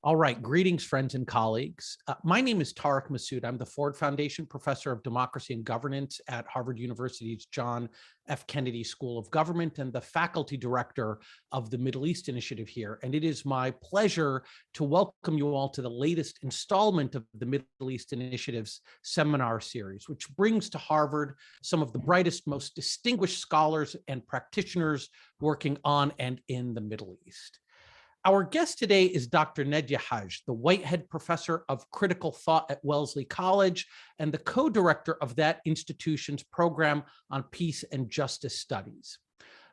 All right, greetings, friends and colleagues. My name is Tariq Masood. I'm the Ford Foundation Professor of Democracy and Governance at Harvard University's John F. Kennedy School of Government and the Faculty Director of the Middle East Initiative here. And it is my pleasure to welcome you all to the latest installment of the Middle East Initiative's seminar series, which brings to Harvard some of the brightest, most distinguished scholars and practitioners working on and in the Middle East. Our guest today is Dr. Nadia Haj, the Whitehead Professor of Critical Thought at Wellesley College and the co-director of that institution's program on Peace and Justice Studies.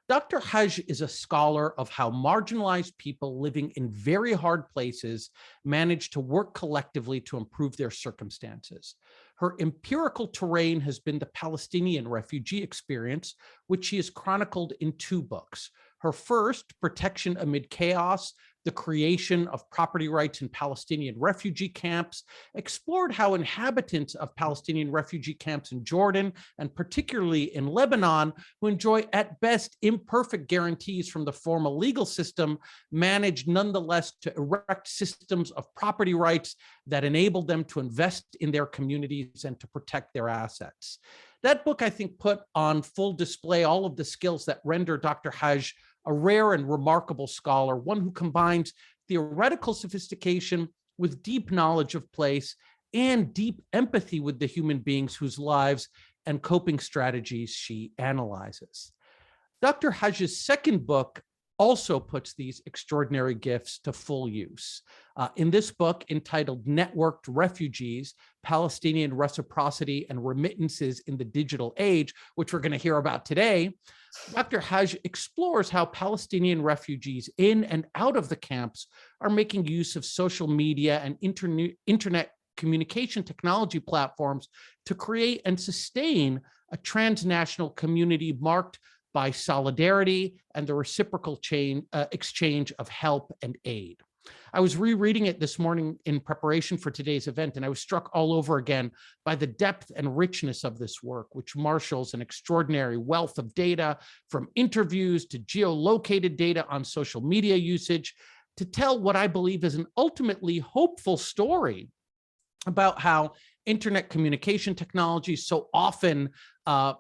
Dr. Haj is a scholar of how marginalized people living in very hard places manage to work collectively to improve their circumstances. Her empirical terrain has been the Palestinian refugee experience, which she has chronicled in 2 books. Her first, Protection Amid Chaos, the Creation of Property Rights in Palestinian Refugee Camps, explored how inhabitants of Palestinian refugee camps in Jordan, and particularly in Lebanon, who enjoy at best imperfect guarantees from the formal legal system, managed nonetheless to erect systems of property rights that enabled them to invest in their communities and to protect their assets. That book, I think, put on full display all of the skills that render Dr. Haj a rare and remarkable scholar, one who combines theoretical sophistication with deep knowledge of place and deep empathy with the human beings whose lives and coping strategies she analyzes. Dr. Haj's second book also puts these extraordinary gifts to full use. In this book entitled Networked Refugees, Palestinian Reciprocity and Remittances in the Digital Age, which we're going to hear about today, Dr. Haj explores how Palestinian refugees in and out of the camps are making use of social media and internet communication technology platforms to create and sustain a transnational community marked by solidarity and the reciprocal exchange of help and aid. I was rereading it this morning in preparation for today's event, and I was struck all over again by the depth and richness of this work, which marshals an extraordinary wealth of data, from interviews to geolocated data on social media usage, to tell what I believe is an ultimately hopeful story about how internet communication technology, so often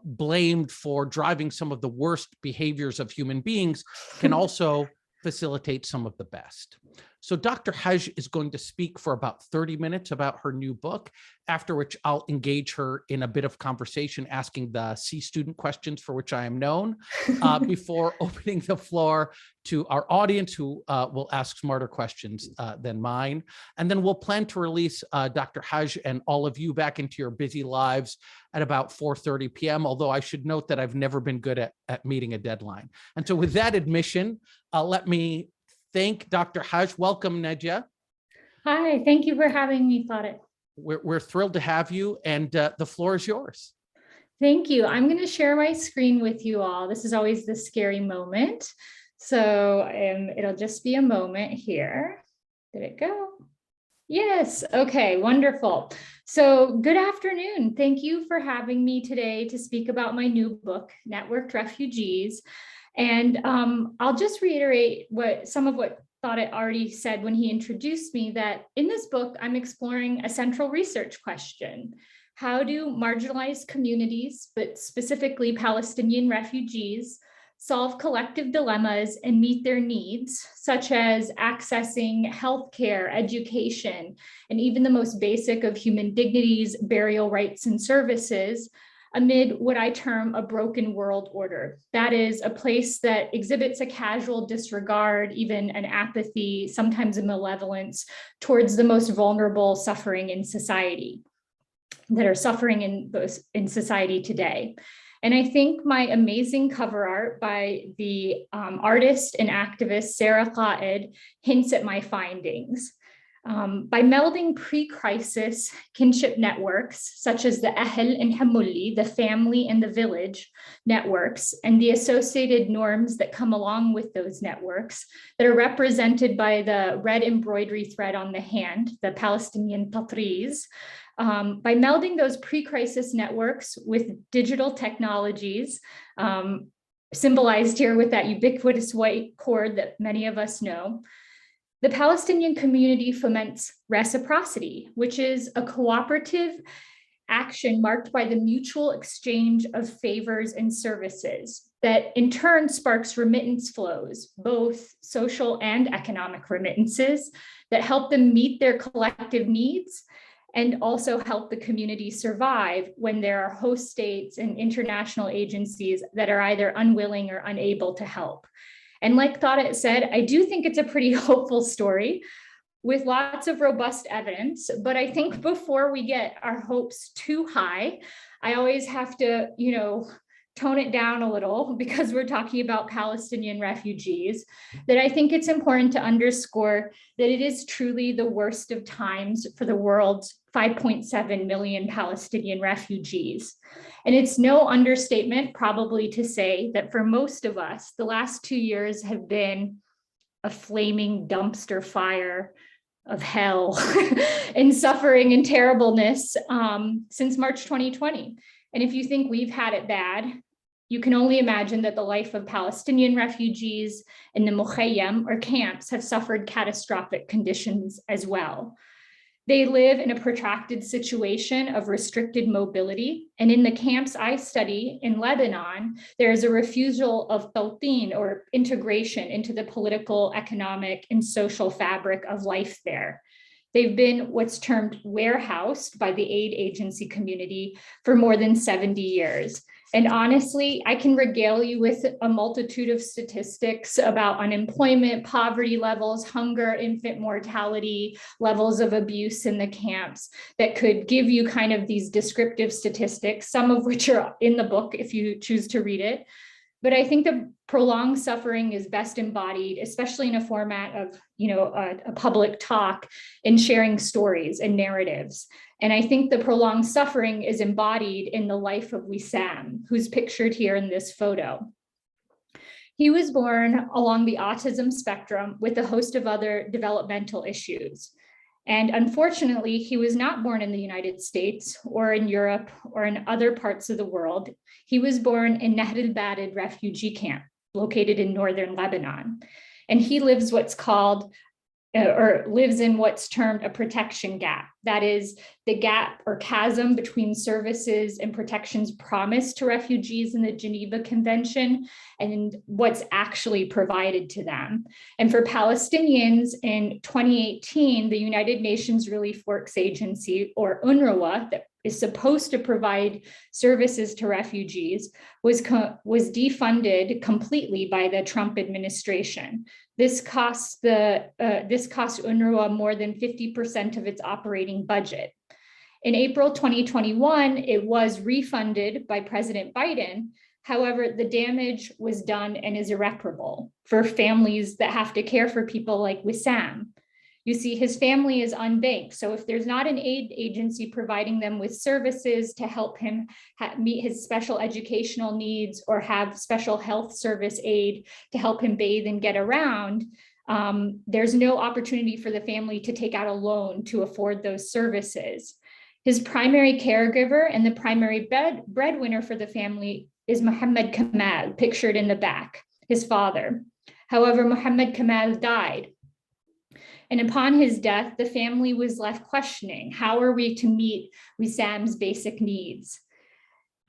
blamed for driving some of the worst behaviors of human beings, can also facilitate some of the best. So Dr. Haj is going to speak for about 30 minutes about her new book, after which I'll engage her in a bit of conversation, asking the C student questions for which I am known, before opening the floor to our audience, who will ask smarter questions than mine. And then we'll plan to release Dr. Haj and all of you back into your busy lives at about 4:30 p.m., although I should note that I've never been good at meeting a deadline. And so with that admission, let me thank Dr. Haj. Welcome, Nadia. Hi, thank you for having me, Tariq. We're thrilled to have you, and the floor is yours. Thank you. I'm going to share my screen with you all. This is always the scary moment. So it'll just be a moment here. Did it go? Yes. Okay, wonderful. So good afternoon. Thank you for having me today to speak about my new book, Networked Refugees. And I'll just reiterate some of what Tariq already said when he introduced me, that in this book, I'm exploring a central research question. How do marginalized communities, but specifically Palestinian refugees, solve collective dilemmas and meet their needs, such as accessing healthcare, education, and even the most basic of human dignities, burial rights and services, amid what I term a broken world order. That is a place that exhibits a casual disregard, even an apathy, sometimes a malevolence towards the most vulnerable suffering in society, that are suffering in society today. And I think my amazing cover art by the artist and activist Sarah Qaed hints at my findings. By melding pre-crisis kinship networks, such as the Ahl and Hamulli, the family and the village networks, and the associated norms that come along with those networks that are represented by the red embroidery thread on the hand, the Palestinian tatriz, by melding those pre-crisis networks with digital technologies, symbolized here with that ubiquitous white cord that many of us know, The Palestinian community foments reciprocity, which is a cooperative action marked by the mutual exchange of favors and services that in turn sparks remittance flows, both social and economic remittances that help them meet their collective needs and also help the community survive when there are host states and international agencies that are either unwilling or unable to help. And like Thought said, I do think it's a pretty hopeful story with lots of robust evidence. But I think before we get our hopes too high, I always have to, tone it down a little because we're talking about Palestinian refugees, that I think it's important to underscore that it is truly the worst of times for the world's 5.7 million Palestinian refugees. And it's no understatement probably to say that for most of us, the last 2 years have been a flaming dumpster fire of hell and suffering and terribleness since March 2020. And if you think we've had it bad, you can only imagine that the life of Palestinian refugees in the Mukhayyam or camps have suffered catastrophic conditions as well. They live in a protracted situation of restricted mobility. And in the camps I study in Lebanon, there is a refusal of tawteen or integration into the political, economic, and social fabric of life there. They've been what's termed warehoused by the aid agency community for more than 70 years. And honestly, I can regale you with a multitude of statistics about unemployment, poverty levels, hunger, infant mortality, levels of abuse in the camps that could give you kind of these descriptive statistics, some of which are in the book if you choose to read it. But I think the prolonged suffering is best embodied, especially in a format of, a public talk and sharing stories and narratives. And I think the prolonged suffering is embodied in the life of Wissam, who's pictured here in this photo. He was born along the autism spectrum with a host of other developmental issues. And unfortunately, he was not born in the United States or in Europe or in other parts of the world. He was born in Nahr al-Bared refugee camp, located in northern Lebanon. And he lives lives in what's termed a protection gap. That is the gap or chasm between services and protections promised to refugees in the Geneva Convention and what's actually provided to them. And for Palestinians in 2018, the United Nations Relief Works Agency, or UNRWA, that is supposed to provide services to refugees, was defunded completely by the Trump administration. This cost UNRWA more than 50% of its operating budget. In April 2021, it was refunded by President Biden. However, the damage was done and is irreparable for families that have to care for people like Wissam. You see, his family is unbanked. So if there's not an aid agency providing them with services to help him meet his special educational needs or have special health service aid to help him bathe and get around, there's no opportunity for the family to take out a loan to afford those services. His primary caregiver and the primary breadwinner for the family is Mohammed Kamal, pictured in the back, his father. However, Mohammed Kamal died. And upon his death, the family was left questioning, how are we to meet Wissam's basic needs?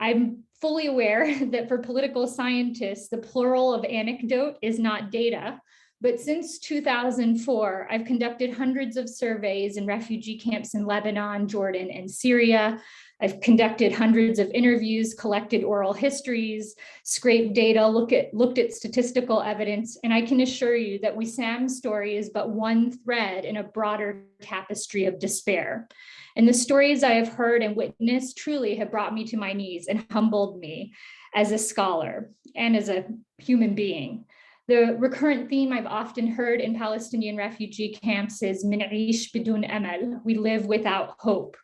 I'm fully aware that for political scientists, the plural of anecdote is not data. But since 2004, I've conducted hundreds of surveys in refugee camps in Lebanon, Jordan, and Syria. I've conducted hundreds of interviews, collected oral histories, scraped data, looked at statistical evidence, and I can assure you that Wissam's story is but one thread in a broader tapestry of despair. And the stories I have heard and witnessed truly have brought me to my knees and humbled me as a scholar and as a human being. The recurrent theme I've often heard in Palestinian refugee camps is "Min aish bidun amal," we live without hope.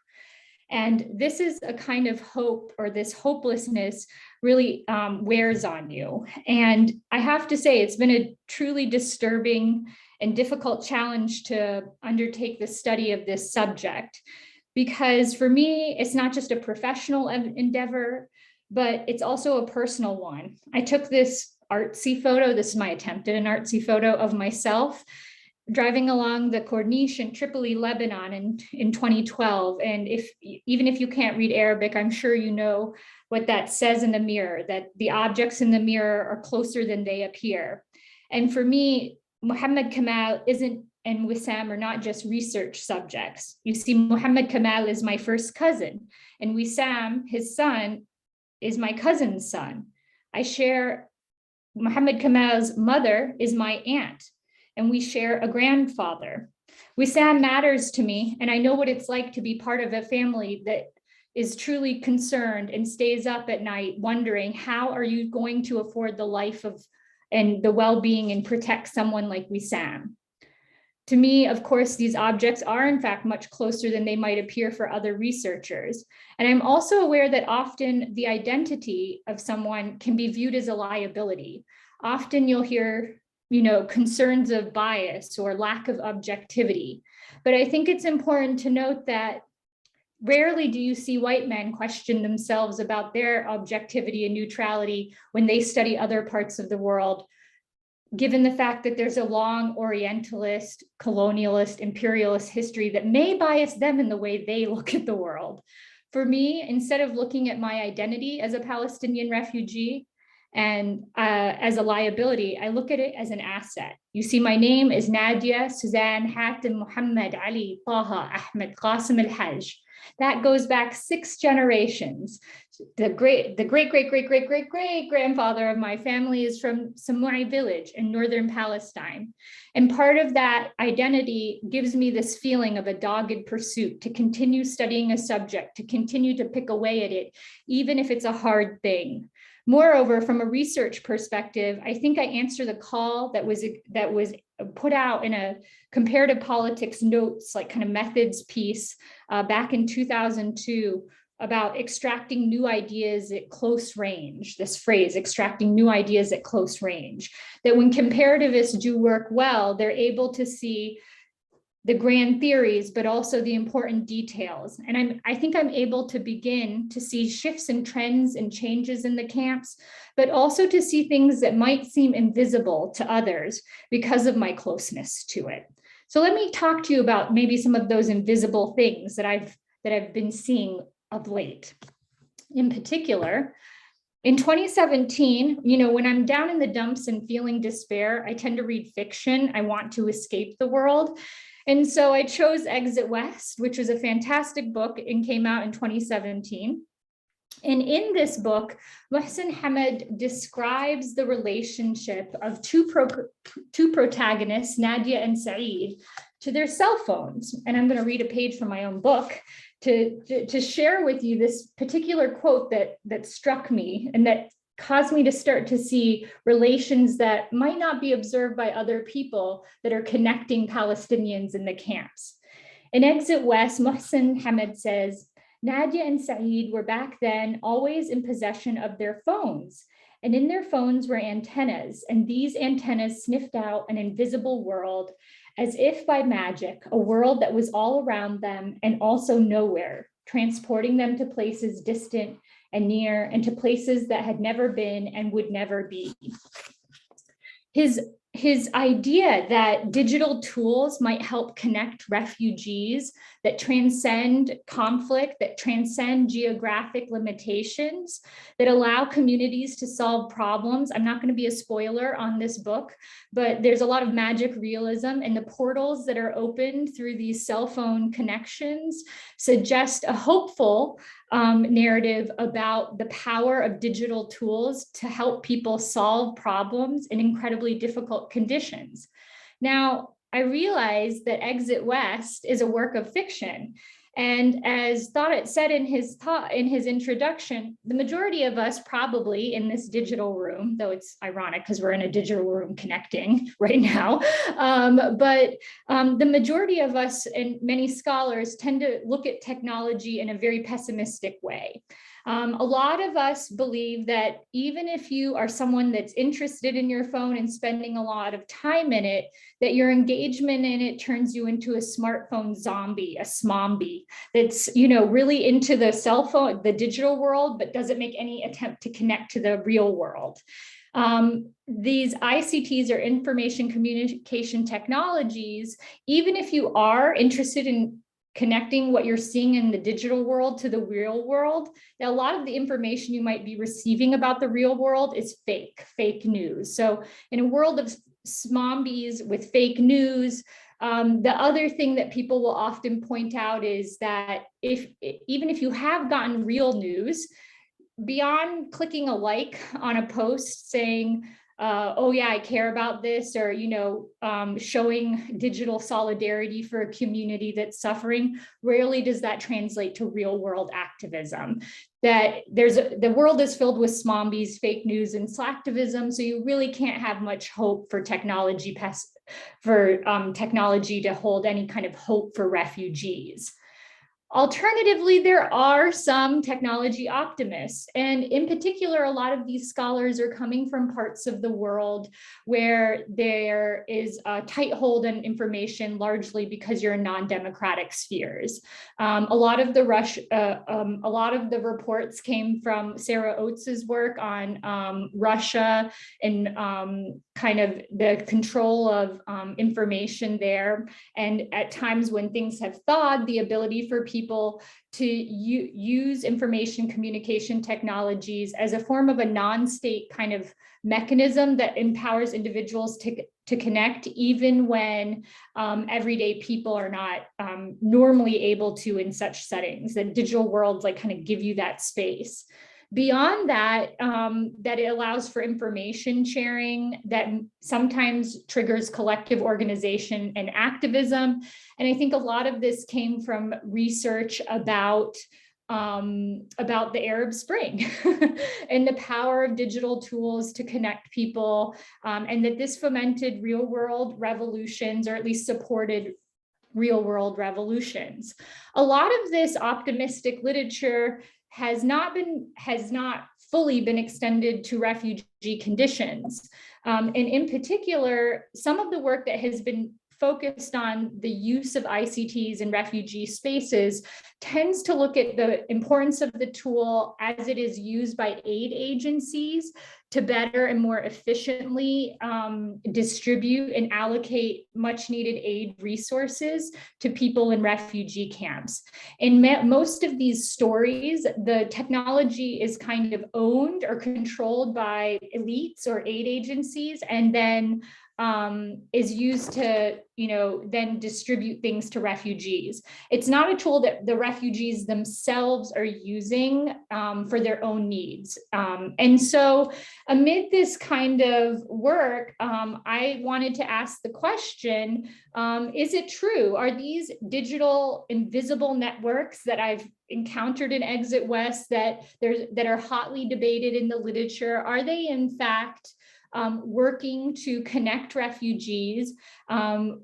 And this is a kind of hope, or this hopelessness really wears on you. And I have to say, it's been a truly disturbing and difficult challenge to undertake the study of this subject, because for me, it's not just a professional endeavor, but it's also a personal one. I took this artsy photo. This is my attempt at an artsy photo of myself driving along the Corniche in Tripoli, Lebanon in 2012. And even if you can't read Arabic, I'm sure you know what that says in the mirror, that the objects in the mirror are closer than they appear. And for me, Muhammad Kamal and Wissam are not just research subjects. You see, Muhammad Kamal is my first cousin, and Wissam, his son, is my cousin's son. Muhammad Kamal's mother is my aunt, and we share a grandfather. Wissam matters to me, and I know what it's like to be part of a family that is truly concerned and stays up at night wondering, how are you going to afford the life of and the well-being and protect someone like Wissam? To me, of course, these objects are in fact much closer than they might appear for other researchers. And I'm also aware that often the identity of someone can be viewed as a liability. Often you'll hear, concerns of bias or lack of objectivity. But I think it's important to note that rarely do you see white men question themselves about their objectivity and neutrality when they study other parts of the world, given the fact that there's a long Orientalist, colonialist, imperialist history that may bias them in the way they look at the world. For me, instead of looking at my identity as a Palestinian refugee and as a liability, I look at it as an asset. You see, my name is Nadia Suzanne Hatem Muhammad Ali Taha Ahmed Qasim al-Hajj. That goes back 6 generations. The great grandfather of my family is from Samui village in northern Palestine. And part of that identity gives me this feeling of a dogged pursuit to continue studying a subject, to continue to pick away at it, even if it's a hard thing. Moreover, from a research perspective, I think I answer the call that was put out in a comparative politics notes, like kind of methods piece back in 2002 about extracting new ideas at close range, this phrase, extracting new ideas at close range, that when comparativists do work well, they're able to see the grand theories, but also the important details. And I think I'm able to begin to see shifts and trends and changes in the camps, but also to see things that might seem invisible to others because of my closeness to it. So let me talk to you about maybe some of those invisible things that I've been seeing of late. In particular, in 2017, when I'm down in the dumps and feeling despair, I tend to read fiction. I want to escape the world. And so I chose Exit West, which was a fantastic book and came out in 2017. And in this book, Mohsen Hamid describes the relationship of two protagonists, Nadia and Saeed, to their cell phones. And I'm going to read a page from my own book to share with you this particular quote that struck me and that caused me to start to see relations that might not be observed by other people that are connecting Palestinians in the camps. In Exit West, Mohsen Hamid says, Nadia and Saeed were back then always in possession of their phones, and in their phones were antennas, and these antennas sniffed out an invisible world as if by magic, a world that was all around them and also nowhere, transporting them to places distant and near, and to places that had never been and would never be. His idea that digital tools might help connect refugees that transcend conflict, that transcend geographic limitations, that allow communities to solve problems. I'm not going to be a spoiler on this book, but there's a lot of magic realism, and the portals that are opened through these cell phone connections suggest a hopeful narrative about the power of digital tools to help people solve problems in incredibly difficult conditions. Now, I realize that Exit West is a work of fiction. And as Tariq said in his introduction, the majority of us probably in this digital room, though it's ironic because we're in a digital room connecting right now, but the majority of us and many scholars tend to look at technology in a very pessimistic way. A lot of us believe that even if you are someone that's interested in your phone and spending a lot of time in it, that your engagement in it turns you into a smartphone zombie, a smombie, that's really into the cell phone, the digital world, but doesn't make any attempt to connect to the real world. These ICTs or information communication technologies, even if you are interested in connecting what you're seeing in the digital world to the real world, a lot of the information you might be receiving about the real world is fake news. So in a world of zombies with fake news, the other thing that people will often point out is that even if you have gotten real news, beyond clicking a like on a post saying, oh yeah, I care about this, or, showing digital solidarity for a community that's suffering, rarely does that translate to real world activism. That the world is filled with zombies, fake news, and slacktivism, so you really can't have much hope for technology to hold any kind of hope for refugees. Alternatively, there are some technology optimists, and in particular, a lot of these scholars are coming from parts of the world where there is a tight hold on information, largely because you're in non-democratic spheres. A lot of the reports came from Sarah Oates's work on Russia and kind of the control of information there, and at times when things have thawed, the ability for people to use information communication technologies as a form of a non-state kind of mechanism that empowers individuals to connect, even when everyday people are not normally able to in such settings. The digital worlds kind of give you that space. Beyond that, that it allows for information sharing that sometimes triggers collective organization and activism. And I think a lot of this came from research about the Arab Spring and the power of digital tools to connect people, and that this fomented real world revolutions, or at least supported real world revolutions. A lot of this optimistic literature has not fully been extended to refugee conditions. And in particular, some of the work that has been focused on the use of ICTs in refugee spaces tends to look at the importance of the tool as it is used by aid agencies to better and more efficiently distribute and allocate much needed aid resources to people in refugee camps. In most of these stories, the technology is kind of owned or controlled by elites or aid agencies, and then is used to, then distribute things to refugees. It's not a tool that the refugees themselves are using for their own needs. And so amid this kind of work, I wanted to ask the question, is it true? Are these digital invisible networks that I've encountered in Exit West that are hotly debated in the literature, are they in fact working to connect refugees,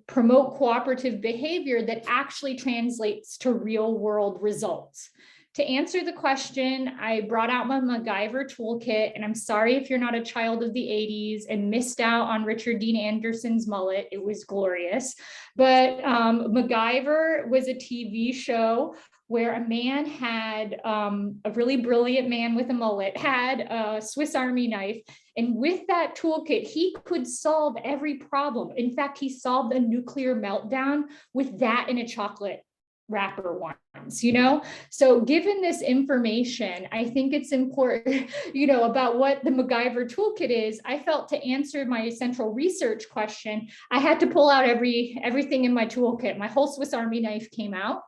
promote cooperative behavior that actually translates to real world results? To answer the question, I brought out my MacGyver toolkit, and I'm sorry if you're not a child of the 80s and missed out on Richard Dean Anderson's mullet. It was glorious. But MacGyver was a TV show where a man had, a really brilliant man with a mullet, had a Swiss Army knife. And with that toolkit, he could solve every problem. In fact, he solved a nuclear meltdown with that in a chocolate wrapper once, So given this information, I think it's important, about what the MacGyver toolkit is. I felt to answer my central research question, I had to pull out everything in my toolkit. My whole Swiss Army knife came out.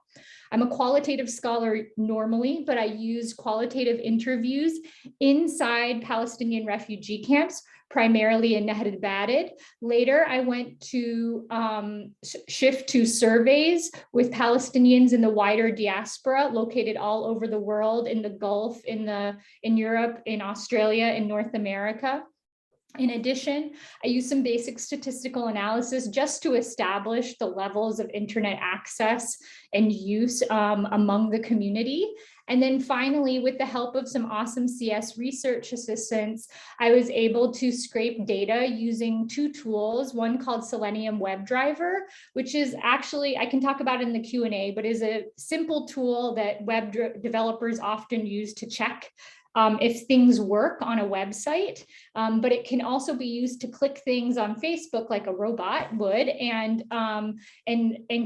I'm a qualitative scholar normally, but I use qualitative interviews inside Palestinian refugee camps, primarily in Nahd al-Badid. Later, I went to shift to surveys with Palestinians in the wider diaspora, located all over the world, in the Gulf, in Europe, in Australia, in North America. In addition, I use some basic statistical analysis just to establish the levels of internet access and use among the community. And then finally, with the help of some awesome CS research assistants, I was able to scrape data using two tools, one called Selenium WebDriver, which is actually, I can talk about it in the Q&A, but is a simple tool that web developers often use to check if things work on a website, but it can also be used to click things on Facebook like a robot would, and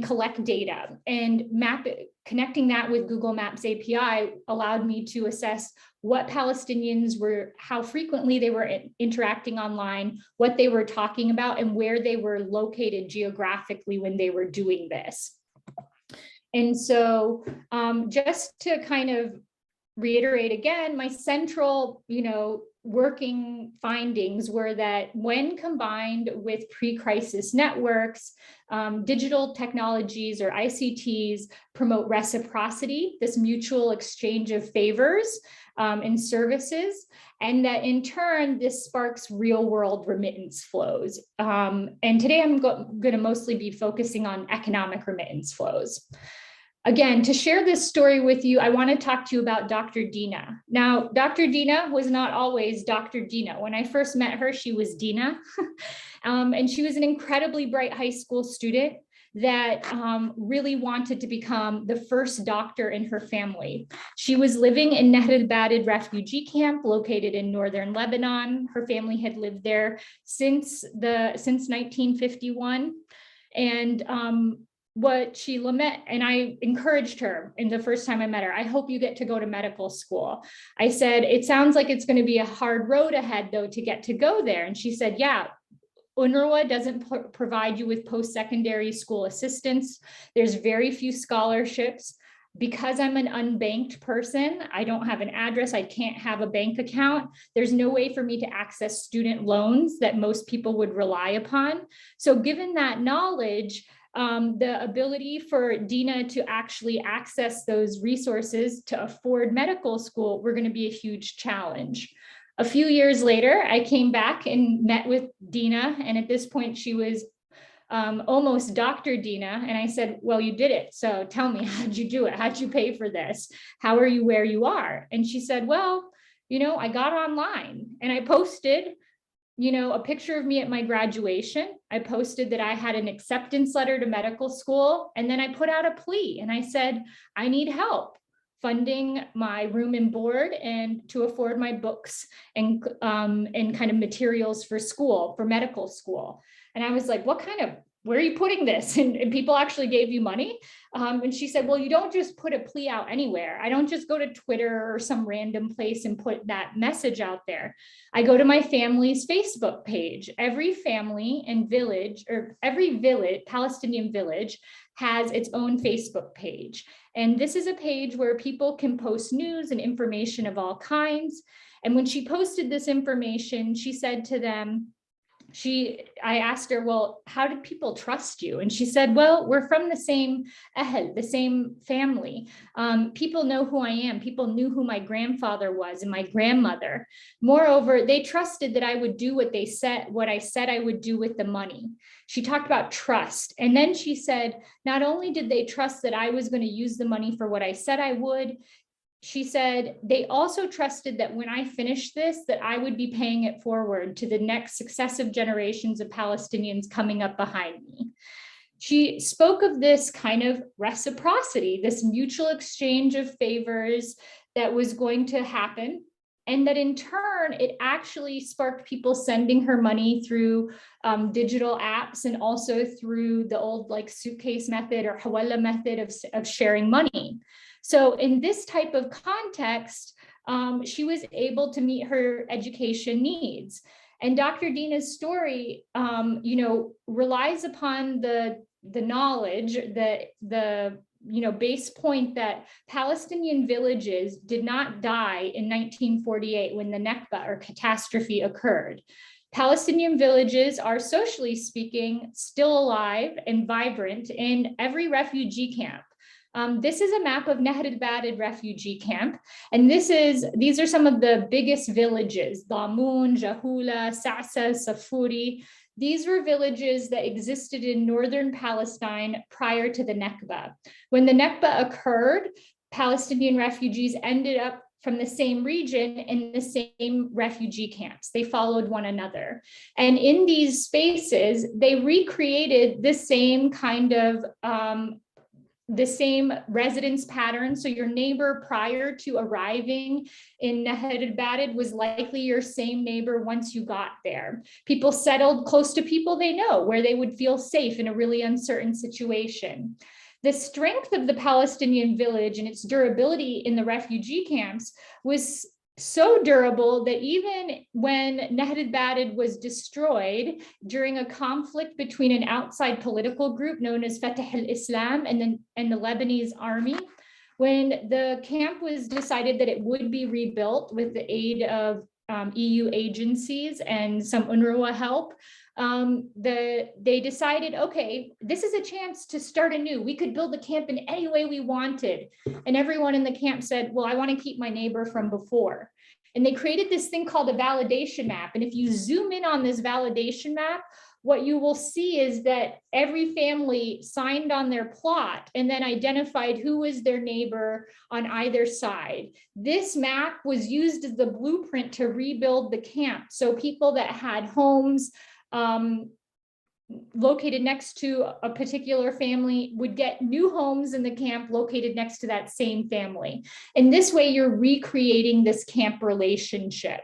collect data and map it. Connecting that with Google Maps API allowed me to assess what Palestinians were, how frequently they were interacting online, what they were talking about, and where they were located geographically when they were doing this. And so just to kind of reiterate again, my central, working findings were that when combined with pre-crisis networks, digital technologies or ICTs promote reciprocity, this mutual exchange of favors and services, and that in turn, this sparks real world remittance flows. And today I'm going to mostly be focusing on economic remittance flows. Again, to share this story with you, I want to talk to you about Dr. Dina. Now, Dr. Dina was not always Dr. Dina. When I first met her, she was Dina, and she was an incredibly bright high school student that really wanted to become the first doctor in her family. She was living in Nahr al-Bared refugee camp located in northern Lebanon. Her family had lived there since 1951. And what she lament, and I encouraged her in the first time I met her, I hope you get to go to medical school. I said, it sounds like it's going to be a hard road ahead though to get to go there. And she said, yeah, UNRWA doesn't provide you with post-secondary school assistance. There's very few scholarships. Because I'm an unbanked person, I don't have an address, I can't have a bank account. There's no way for me to access student loans that most people would rely upon. So given that knowledge, the ability for Dina to actually access those resources to afford medical school were going to be a huge challenge. A few years later, I came back and met with Dina, and at this point she was almost Dr. Dina, and I said, well, you did it, so tell me, how'd you do it? How'd you pay for this? How are you where you are? And she said, well, I got online and I posted a picture of me at my graduation. I posted that I had an acceptance letter to medical school. And then I put out a plea and I said, I need help funding my room and board and to afford my books and kind of materials for school, for medical school. And I was like, where are you putting this? And people actually gave you money. And she said, well, you don't just put a plea out anywhere. I don't just go to Twitter or some random place and put that message out there. I go to my family's Facebook page. Every family and village, or every village, Palestinian village, has its own Facebook page. And this is a page where people can post news and information of all kinds. And when she posted this information, she said to them, I asked her, well, how did people trust you? And she said, well, we're from the same ahl, the same family. People know who I am. People knew who my grandfather was and my grandmother. Moreover, they trusted that I would do what I said I would do with the money. She talked about trust. And then she said, not only did they trust that I was going to use the money for what I said I would, she said, they also trusted that when I finished this, that I would be paying it forward to the next successive generations of Palestinians coming up behind me. She spoke of this kind of reciprocity, this mutual exchange of favors that was going to happen. And that in turn, it actually sparked people sending her money through digital apps and also through the old suitcase method or hawala method of sharing money. So in this type of context, she was able to meet her education needs. And Dr. Dina's story, relies upon the knowledge that the base point that Palestinian villages did not die in 1948 when the Nakba or catastrophe occurred. Palestinian villages are, socially speaking, still alive and vibrant in every refugee camp. This is a map of Nahr al-Bared refugee camp, and these are some of the biggest villages: Damoun, Jahula, Sa'sa, Safuri. These were villages that existed in northern Palestine prior to the Nakba. When the Nakba occurred, Palestinian refugees ended up from the same region in the same refugee camps. They followed one another. And in these spaces, they recreated the same kind of the same residence pattern. So your neighbor prior to arriving in Nahad al-Badid was likely your same neighbor once you got there. People settled close to people they know, where they would feel safe in a really uncertain situation. The strength of the Palestinian village and its durability in the refugee camps was so durable that even when Nahad al-Badid was destroyed during a conflict between an outside political group known as Fatah al-Islam and the Lebanese army, when the camp was decided that it would be rebuilt with the aid of EU agencies and some UNRWA help, they decided, okay, this is a chance to start anew. We could build the camp in any way we wanted. And everyone in the camp said, well, I want to keep my neighbor from before. And they created this thing called a validation map. And if you zoom in on this validation map, what you will see is that every family signed on their plot and then identified who was their neighbor on either side. This map was used as the blueprint to rebuild the camp. So people that had homes located next to a particular family would get new homes in the camp located next to that same family. And this way you're recreating this camp relationship.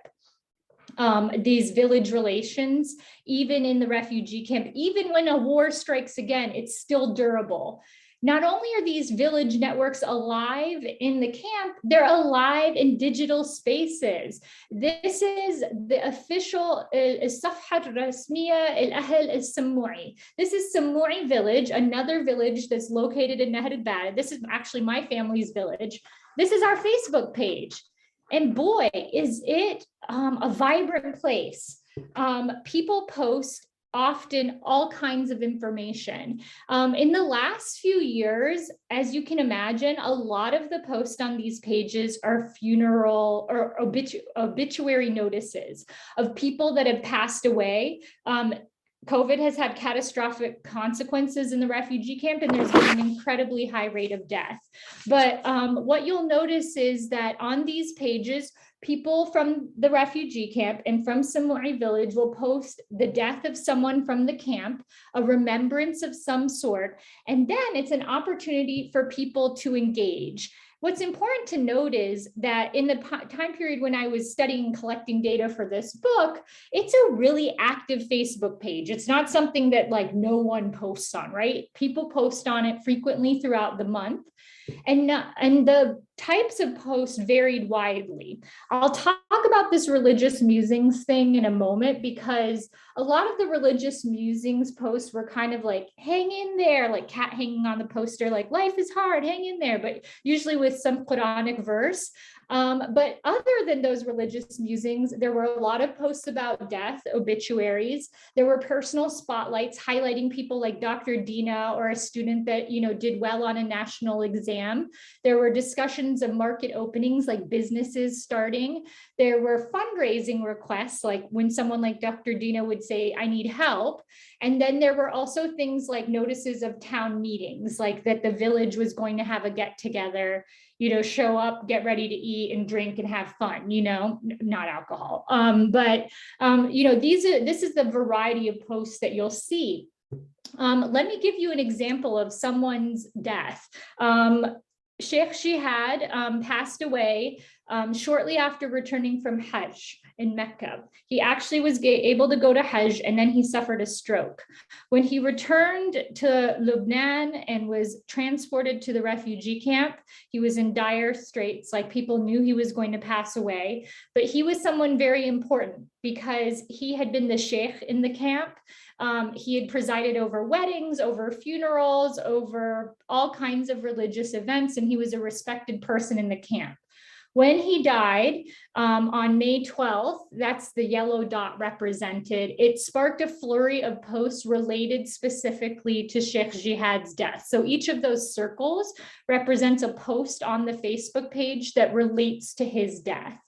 These village relations, even in the refugee camp, even when a war strikes again, it's still durable. Not only are these village networks alive in the camp, they're alive in digital spaces. This is the official Safhat Rasmiya Al-Ahl Al-Samoui. This is Samoui village, another village that's located in Nahad al-Badid. This is actually my family's village. This is our Facebook page. And boy, is it a vibrant place. People post often all kinds of information. In the last few years, as you can imagine, a lot of the posts on these pages are funeral or obituary notices of people that have passed away. COVID has had catastrophic consequences in the refugee camp, and there's been an incredibly high rate of death. But what you'll notice is that on these pages, people from the refugee camp and from Samoui village will post the death of someone from the camp, a remembrance of some sort, and then it's an opportunity for people to engage. What's important to note is that in the time period when I was studying and collecting data for this book, it's a really active Facebook page. It's not something that like no one posts on, right? People post on it frequently throughout the month. And the types of posts varied widely. I'll talk about this religious musings thing in a moment, because a lot of the religious musings posts were kind of like, hang in there, like cat hanging on the poster, like life is hard, hang in there, but usually with some Quranic verse. But other than those religious musings, there were a lot of posts about death, obituaries. There were personal spotlights highlighting people like Dr. Dina, or a student that, you know, did well on a national exam. There were discussions of market openings, like businesses starting. There were fundraising requests, like when someone like Dr. Dina would say, I need help. And then there were also things like notices of town meetings, like that the village was going to have a get together, you know, show up, get ready to eat and drink and have fun, you know, not alcohol. You know, this is the variety of posts that you'll see. Let me give you an example of someone's death. Sheikh Jihad passed away shortly after returning from Hajj in Mecca. He actually was able to go to Hajj, and then he suffered a stroke. When he returned to Lebanon and was transported to the refugee camp, he was in dire straits. Like, people knew he was going to pass away, but he was someone very important because he had been the sheikh in the camp. He had presided over weddings, over funerals, over all kinds of religious events, and he was a respected person in the camp. When he died on May 12th, that's the yellow dot represented, it sparked a flurry of posts related specifically to Sheikh Jihad's death. So each of those circles represents a post on the Facebook page that relates to his death.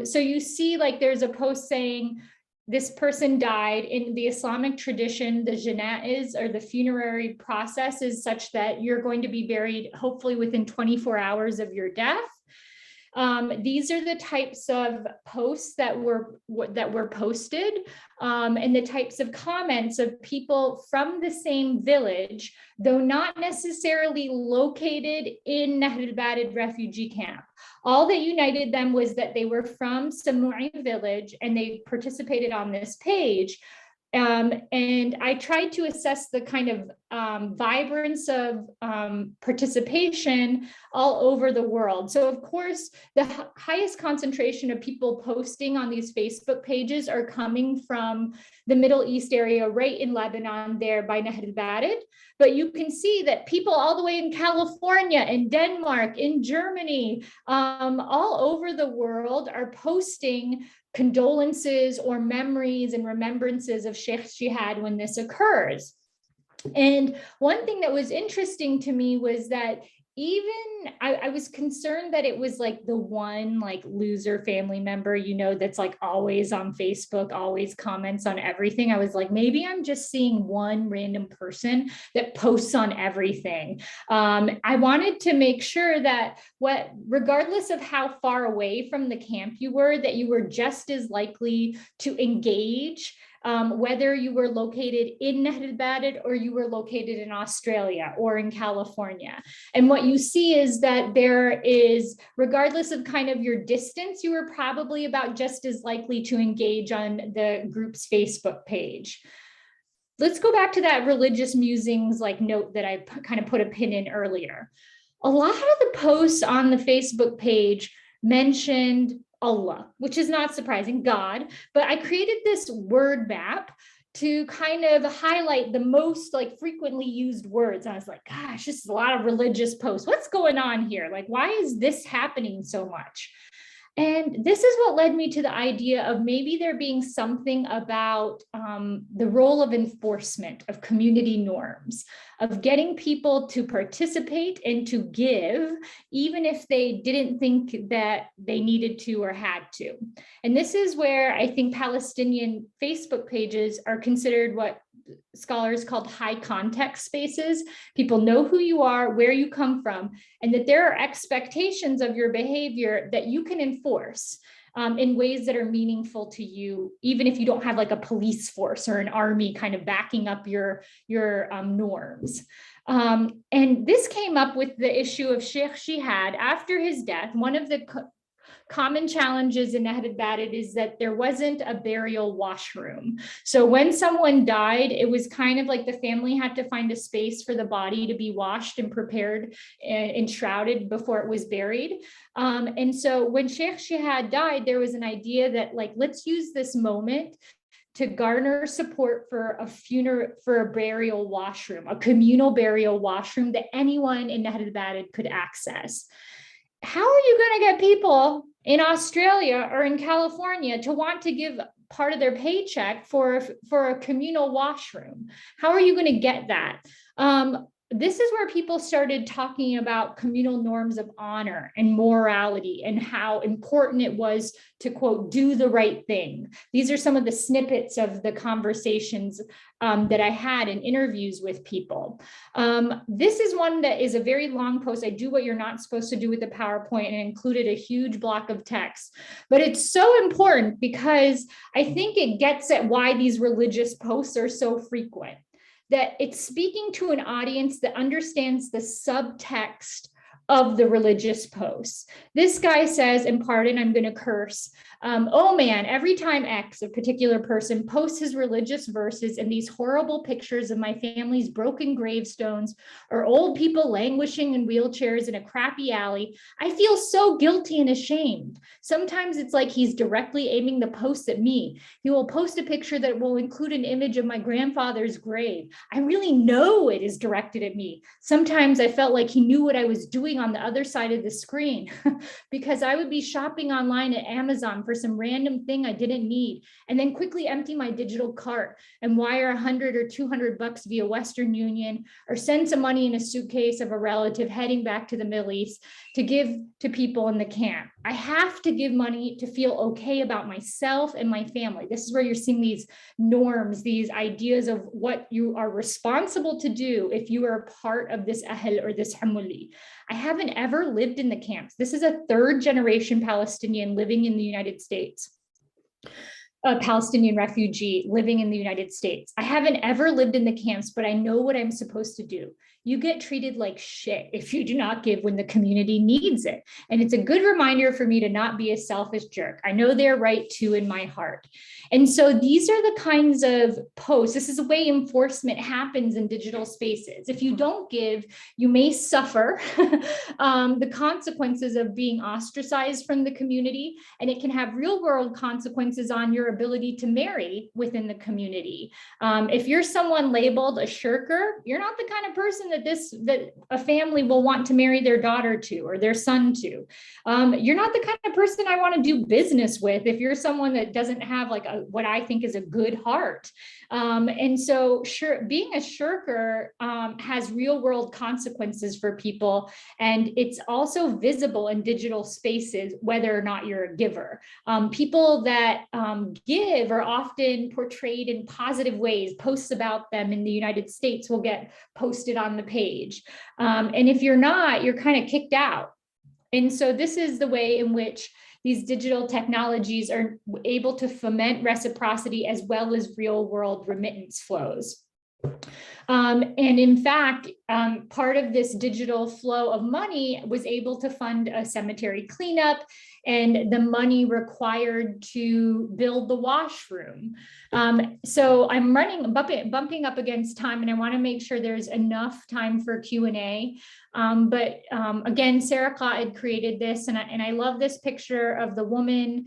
So you see, like, there's a post saying, this person died. In the Islamic tradition, the janaiz, or the funerary process, is such that you're going to be buried hopefully within 24 hours of your death. These are the types of posts that were posted, and the types of comments of people from the same village, though not necessarily located in Nahr al-Bared refugee camp. All that united them was that they were from Samui village and they participated on this page. And I tried to assess the kind of vibrance of participation all over the world. So of course, the highest concentration of people posting on these Facebook pages are coming from the Middle East area, right in Lebanon there by Nahr al-Bared. But you can see that people all the way in California, in Denmark, in Germany, all over the world are posting condolences or memories and remembrances of Sheikh Jihad when this occurs. And one thing that was interesting to me was that even I was concerned that it was like the one like loser family member, you know, that's like always on Facebook, always comments on everything. I was like, maybe I'm just seeing one random person that posts on everything. I wanted to make sure that regardless of how far away from the camp you were, that you were just as likely to engage, whether you were located in Nahr al-Bared or you were located in Australia or in California. And what you see is that there is, regardless of kind of your distance, you were probably about just as likely to engage on the group's Facebook page. Let's go back to that religious musings like note that I kind of put a pin in earlier. A lot of the posts on the Facebook page mentioned Allah, which is not surprising, God, but I created this word map to kind of highlight the most like frequently used words. I was like, gosh, this is a lot of religious posts. What's going on here? Like, why is this happening so much? And this is what led me to the idea of maybe there being something about the role of enforcement of community norms, of getting people to participate and to give, even if they didn't think that they needed to or had to. And this is where I think Palestinian Facebook pages are considered what scholars called high context spaces. People know who you are, where you come from, and that there are expectations of your behavior that you can enforce in ways that are meaningful to you, even if you don't have like a police force or an army kind of backing up your norms. And this came up with the issue of Sheikh Jihad after his death. One of the common challenges in Nahr al-Bared is that there wasn't a burial washroom. So when someone died, it was kind of like the family had to find a space for the body to be washed and prepared and shrouded before it was buried. And so when Sheikh Jihad died, there was an idea that like, let's use this moment to garner support for a burial washroom, a communal burial washroom that anyone in Nahr al-Bared could access. How are you going to get people in Australia or in California to want to give part of their paycheck for a communal washroom? How are you going to get that? This is where people started talking about communal norms of honor and morality and how important it was to, quote, do the right thing. These are some of the snippets of the conversations that I had in interviews with people. This is one that is a very long post. I do what you're not supposed to do with the PowerPoint and included a huge block of text. But it's so important because I think it gets at why these religious posts are so frequent. That it's speaking to an audience that understands the subtext of the religious posts. This guy says, and pardon, I'm going to curse, oh man, every time X, a particular person, posts his religious verses and these horrible pictures of my family's broken gravestones or old people languishing in wheelchairs in a crappy alley, I feel so guilty and ashamed. Sometimes it's like he's directly aiming the posts at me. He will post a picture that will include an image of my grandfather's grave. I really know it is directed at me. Sometimes I felt like he knew what I was doing on the other side of the screen because I would be shopping online at Amazon for some random thing I didn't need and then quickly empty my digital cart and wire $100 or $200 via Western Union or send some money in a suitcase of a relative heading back to the Middle East to give to people in the camp. I have to give money to feel okay about myself and my family. This is where you're seeing these norms, these ideas of what you are responsible to do if you are a part of this ahl or this hamuli. I haven't ever lived in the camps. This is a third generation Palestinian living in the United States. A Palestinian refugee living in the United States. I haven't ever lived in the camps, but I know what I'm supposed to do. You get treated like shit if you do not give when the community needs it. And it's a good reminder for me to not be a selfish jerk. I know they're right too in my heart. And so these are the kinds of posts. This is the way enforcement happens in digital spaces. If you don't give, you may suffer the consequences of being ostracized from the community, and it can have real world consequences on your ability to marry within the community. If you're someone labeled a shirker, you're not the kind of person that a family will want to marry their daughter to or their son to. You're not the kind of person I want to do business with if you're someone that doesn't have like what I think is a good heart. And so being a shirker has real world consequences for people. And it's also visible in digital spaces, whether or not you're a giver. People that give are often portrayed in positive ways. Posts about them in the United States will get posted on the page. And if you're not, you're kind of kicked out. And so this is the way in which these digital technologies are able to foment reciprocity as well as real world remittance flows. And in fact, part of this digital flow of money was able to fund a cemetery cleanup and the money required to build the washroom. So I'm bumping up against time, and I want to make sure there's enough time for Q&A. But again, Sarah Cotted created this, and I love this picture of the woman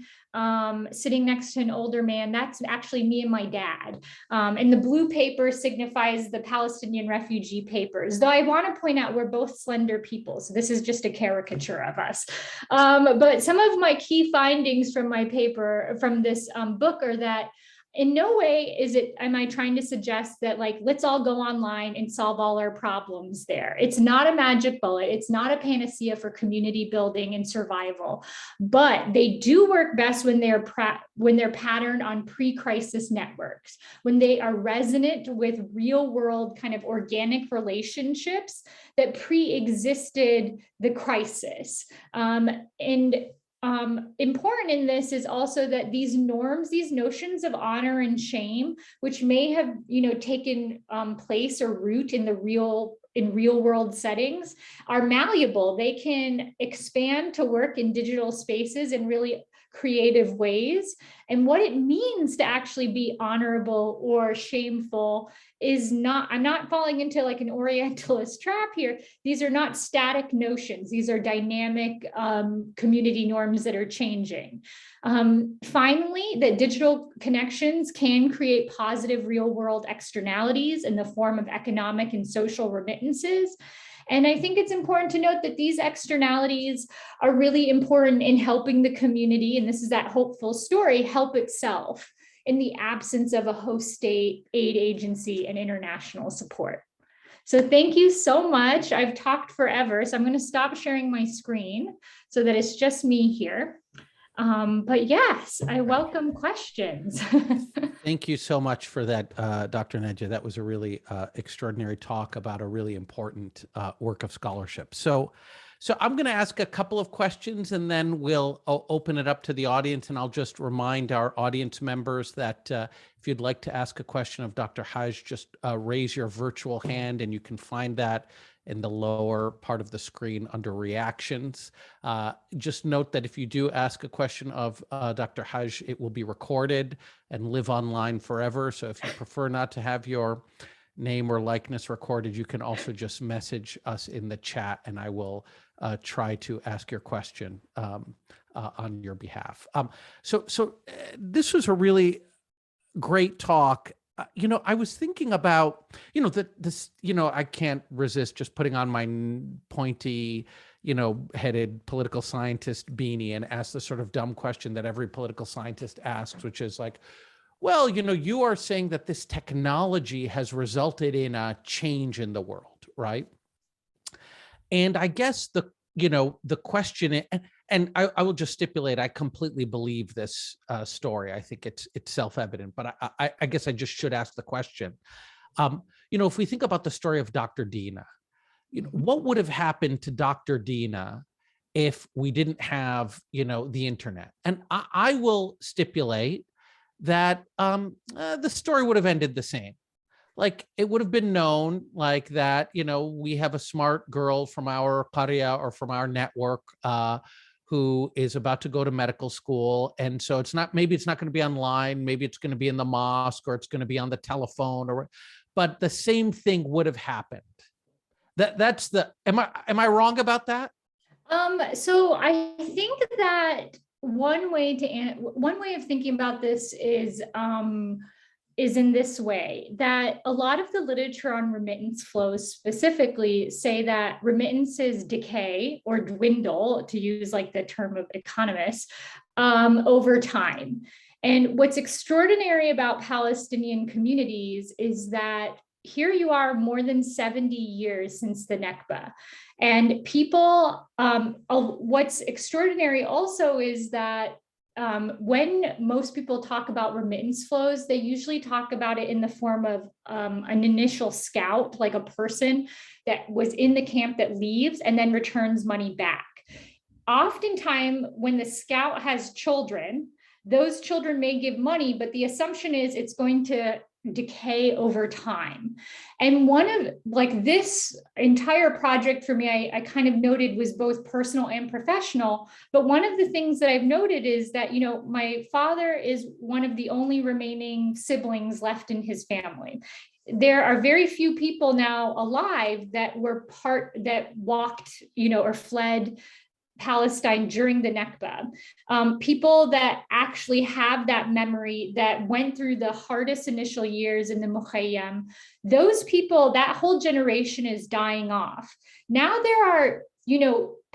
sitting next to an older man. That's actually me and my dad. And the blue paper signifies the Palestinian refugee papers, though I want to point out we're both slender people. So this is just a caricature of us. But some of my key findings from my paper, from this book, are that in no way am I trying to suggest that like, let's all go online and solve all our problems there. It's not a magic bullet. It's not a panacea for community building and survival, but they do work best when they're patterned on pre-crisis networks, when they are resonant with real world kind of organic relationships that pre-existed the crisis. Important in this is also that these norms, these notions of honor and shame, which may have, taken place or root in real world settings, are malleable. They can expand to work in digital spaces in really creative ways. And what it means to actually be honorable or shameful is not, I'm not falling into like an Orientalist trap here. These are not static notions. These are dynamic community norms that are changing. Finally, that digital connections can create positive real world externalities in the form of economic and social remittances. And I think it's important to note that these externalities are really important in helping the community, and this is that hopeful story, help itself in the absence of a host state, aid agency, and international support. So thank you so much. I've talked forever, so I'm going to stop sharing my screen so that it's just me here. But yes, I welcome questions. Thank you so much for that, Dr. Nedja. That was a really extraordinary talk about a really important work of scholarship. So I'm going to ask a couple of questions, and then we'll open it up to the audience. And I'll just remind our audience members that if you'd like to ask a question of Dr. Haj, just raise your virtual hand, and you can find that in the lower part of the screen under reactions. Just note that if you do ask a question of Dr. Haj, it will be recorded and live online forever. So if you prefer not to have your name or likeness recorded, you can also just message us in the chat, and I will try to ask your question on your behalf. So this was a really great talk. I was thinking about, I can't resist just putting on my pointy, headed political scientist beanie and ask the sort of dumb question that every political scientist asks, which is like, well, you are saying that this technology has resulted in a change in the world, right? And I guess the question, and I will just stipulate, I completely believe this story. I think it's self-evident, but I guess I just should ask the question. If we think about the story of Dr. Dina, what would have happened to Dr. Dina if we didn't have, the internet? And I will stipulate that the story would have ended the same. Like, it would have been known like that, we have a smart girl from our qaria or from our network who is about to go to medical school. And so maybe it's not going to be online, maybe it's going to be in the mosque, or it's going to be on the telephone, but the same thing would have happened. Am I wrong about that? So I think that one way of thinking about this is in this way, that a lot of the literature on remittance flows specifically say that remittances decay or dwindle, to use like the term of economists, over time. And what's extraordinary about Palestinian communities is that here you are more than 70 years since the Nakba. And people, what's extraordinary also is that when most people talk about remittance flows, they usually talk about it in the form of an initial scout, like a person that was in the camp that leaves and then returns money back. Oftentimes, when the scout has children, those children may give money, but the assumption is it's going to decay over time. And one of this entire project for me, I kind of noted was both personal and professional. But one of the things that I've noted is that, my father is one of the only remaining siblings left in his family. There are very few people now alive that walked, or fled Palestine during the Nakba. People that actually have that memory, that went through the hardest initial years in the Mukhayyam, those people, that whole generation is dying off. Now there are,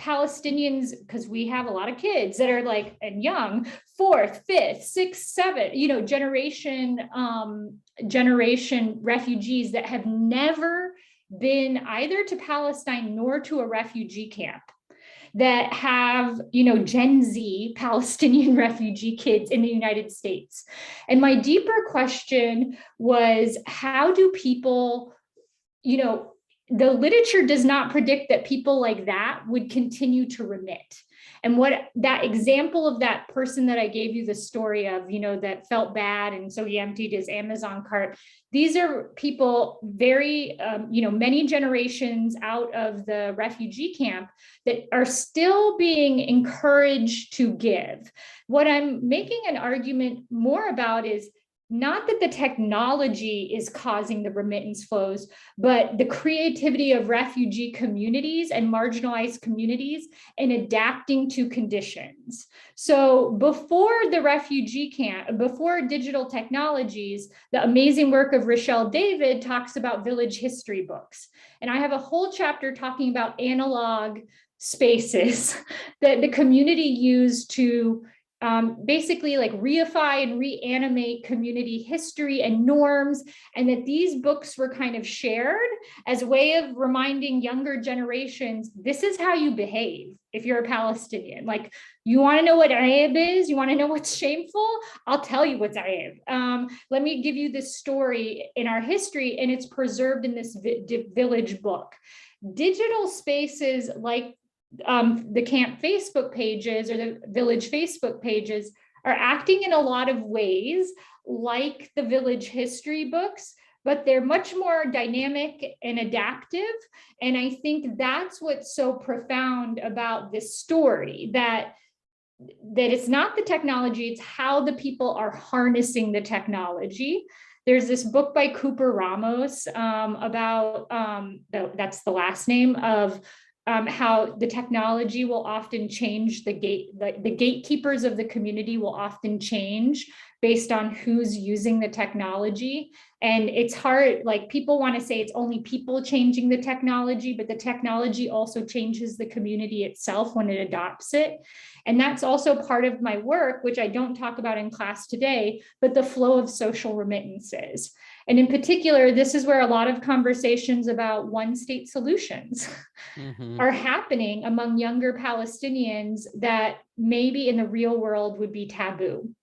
Palestinians, because we have a lot of kids that are and young, fourth, fifth, sixth, seventh, generation refugees that have never been either to Palestine nor to a refugee camp, that have, Gen Z Palestinian refugee kids in the United States. And my deeper question was, how do people, the literature does not predict that people like that would continue to remit. And what that example of that person that I gave you the story of, that felt bad, and so he emptied his Amazon cart. These are people very, many generations out of the refugee camp that are still being encouraged to give. What I'm making an argument more about is not that the technology is causing the remittance flows, but the creativity of refugee communities and marginalized communities in adapting to conditions. So before the refugee camp, before digital technologies, the amazing work of Rochelle David talks about village history books. And I have a whole chapter talking about analog spaces that the community used to basically reify and reanimate community history and norms, and that these books were kind of shared as a way of reminding younger generations, this is how you behave if you're a Palestinian. You want to know what Aib is? You want to know what's shameful? I'll tell you what's Aib. Let me give you this story in our history, and it's preserved in this village book. Digital spaces like the camp Facebook pages or the village Facebook pages are acting in a lot of ways like the village history books, but they're much more dynamic and adaptive. And I think that's what's so profound about this story, that it's not the technology, it's how the people are harnessing the technology. There's this book by Cooper Ramos about, that's the last name, of how the technology will often change the gatekeepers of the community will often change based on who's using the technology. And it's hard, people want to say it's only people changing the technology, but the technology also changes the community itself when it adopts it. And that's also part of my work, which I don't talk about in class today, but the flow of social remittances. And in particular, this is where a lot of conversations about one-state solutions are happening among younger Palestinians that maybe in the real world would be taboo.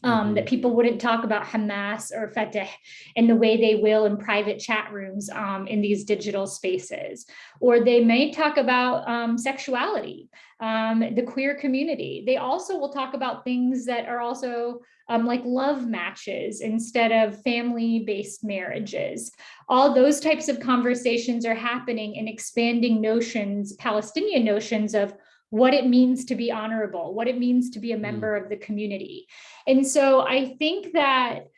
That people wouldn't talk about Hamas or Fatah in the way they will in private chat rooms in these digital spaces. Or they may talk about sexuality, the queer community. They also will talk about things that are also like love matches instead of family-based marriages. All those types of conversations are happening and expanding notions, Palestinian notions of what it means to be honorable, what it means to be a member of the community. And so I think that,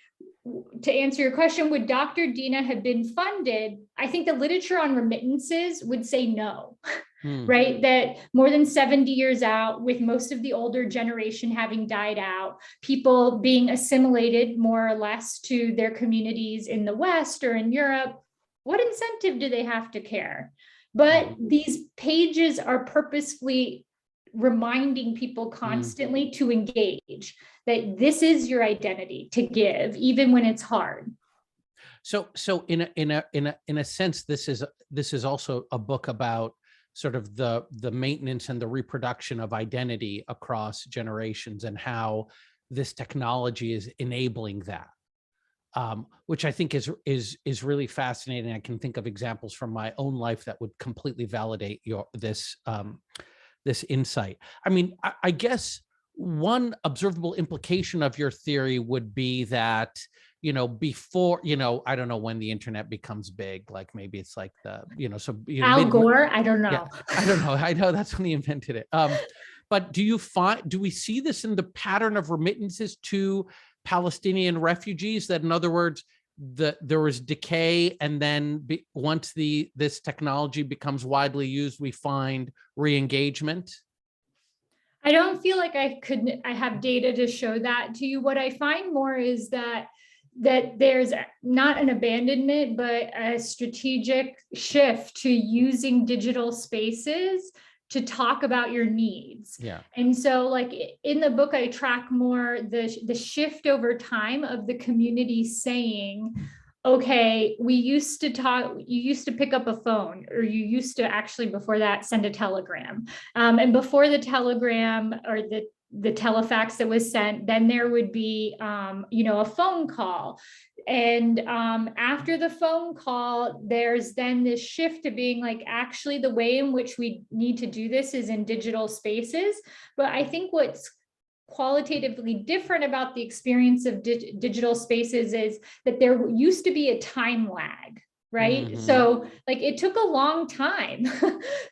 to answer your question, would Dr. Dina have been funded? I think the literature on remittances would say no, right? That more than 70 years out, with most of the older generation having died out, people being assimilated more or less to their communities in the West or in Europe, what incentive do they have to care? But these pages are purposefully reminding people constantly to engage, that this is your identity, to give, even when it's hard. So in a sense, this is also a book about sort of the maintenance and the reproduction of identity across generations, and how this technology is enabling that. Which I think is really fascinating. I can think of examples from my own life that would completely validate this insight. I mean, I guess one observable implication of your theory would be that, before, I don't know when the internet becomes big, like maybe it's like Al Gore, I don't know. Yeah, I don't know. I know that's when he invented it. But do we see this in the pattern of remittances to Palestinian refugees, that in other words, there was decay, and then once this technology becomes widely used, we find re-engagement? I don't feel like I have data to show that to you. What I find more is that there's not an abandonment, but a strategic shift to using digital spaces to talk about your needs. Yeah. And so like in the book, I track more the shift over time of the community saying, okay, you used to pick up a phone, or you used to actually before that send a telegram. And before the telegram or the telefax that was sent, then there would be, a phone call. And after the phone call, there's then this shift to being like, actually, the way in which we need to do this is in digital spaces. But I think what's qualitatively different about the experience of digital spaces is that there used to be a time lag, right? So like it took a long time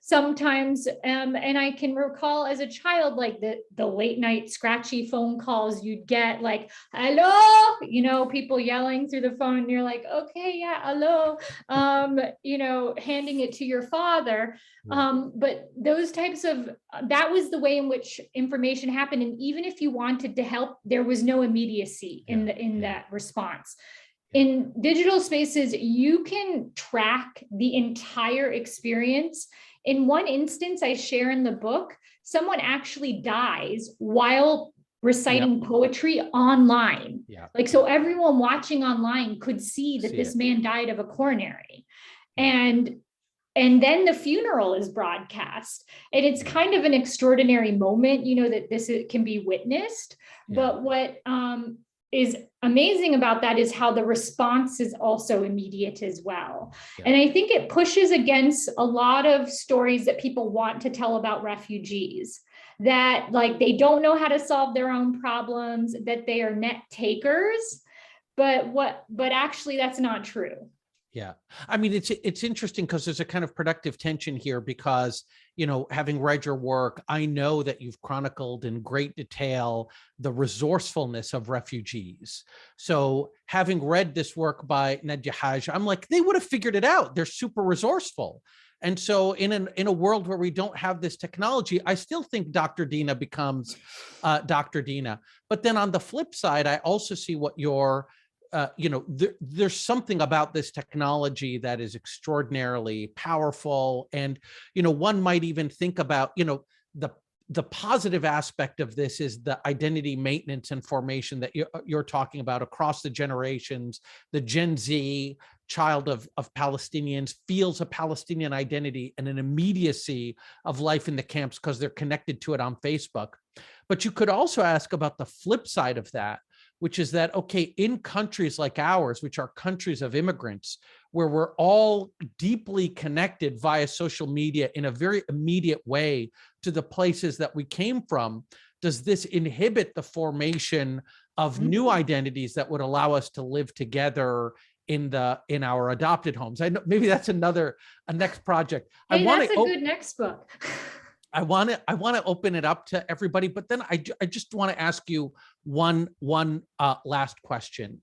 sometimes. And I can recall as a child, like the late night scratchy phone calls you'd get, like, hello, people yelling through the phone, and you're like, okay, yeah, hello, handing it to your father. But those types of, that was the way in which information happened. And even if you wanted to help, there was no immediacy in that response. In digital spaces, you can track the entire experience. In one instance I share in the book, someone actually dies while reciting poetry online. Like, so everyone watching online could see that this man died of a coronary. And then the funeral is broadcast. And it's kind of an extraordinary moment, that this can be witnessed. But what is amazing about that is how the response is also immediate as well. And I think it pushes against a lot of stories that people want to tell about refugees, that like they don't know how to solve their own problems, that they are net takers, but actually that's not true. Yeah. I mean, it's interesting because there's a kind of productive tension here because, having read your work, I know that you've chronicled in great detail the resourcefulness of refugees. So having read this work by Nadia Haj, I'm like, they would have figured it out. They're super resourceful. And so in a world where we don't have this technology, I still think Dr. Dina becomes Dr. Dina. But then on the flip side, I also see what your there's something about this technology that is extraordinarily powerful. And, one might even think about, the positive aspect of this is the identity maintenance and formation that you're talking about across the generations. The Gen Z child of Palestinians feels a Palestinian identity and an immediacy of life in the camps because they're connected to it on Facebook. But you could also ask about the flip side of that, which is that, okay, in countries like ours, which are countries of immigrants, where we're all deeply connected via social media in a very immediate way to the places that we came from, does this inhibit the formation of new identities that would allow us to live together in our adopted homes? I know maybe that's a next project. Hey, that's a good next book. I want to open it up to everybody, but then I just want to ask you one last question,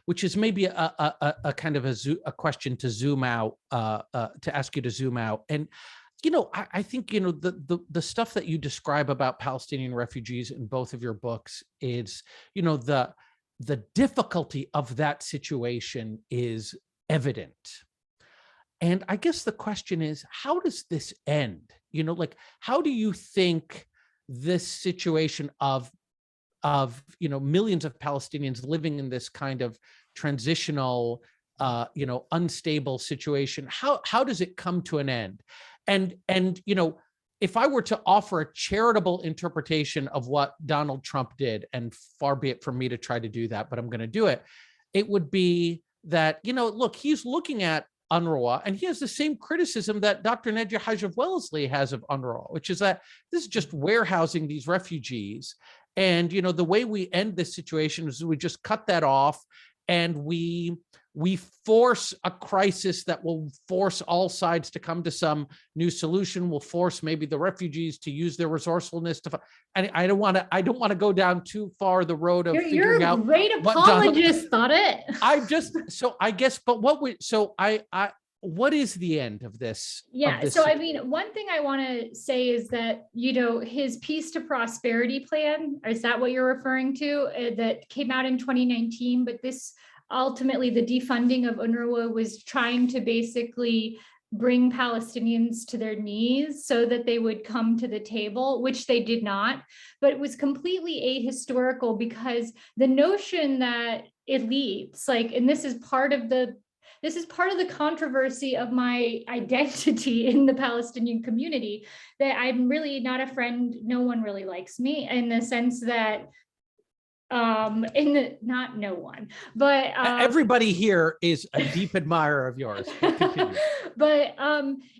which is maybe a kind of a question to zoom out, to ask you to zoom out. And I think the stuff that you describe about Palestinian refugees in both of your books is the difficulty of that situation is evident. And I guess the question is, how does this end? How do you think this situation of millions of Palestinians living in this kind of transitional, unstable situation, how does it come to an end? And if I were to offer a charitable interpretation of what Donald Trump did, and far be it from me to try to do that, but I'm going to do it, it would be that, look, he's looking at UNRWA, and he has the same criticism that Dr. Nedja Hajj-Wellesley has of UNRWA, which is that this is just warehousing these refugees. And, the way we end this situation is we just cut that off, and we force a crisis that will force all sides to come to some new solution. Will force maybe the refugees to use their resourcefulness and I don't want to go down too far the road of you're a great apologist, thought it. What is the end of this? Yeah. So, I mean, one thing I want to say is that, his Peace to Prosperity plan, is that what you're referring to, that came out in 2019, but this ultimately the defunding of UNRWA was trying to basically bring Palestinians to their knees so that they would come to the table, which they did not. But it was completely ahistorical, because the notion that elites, and this is part of the controversy of my identity in the Palestinian community, that I'm really not a friend. No one really likes me, in the sense that not no one, but everybody here is a deep admirer of yours. But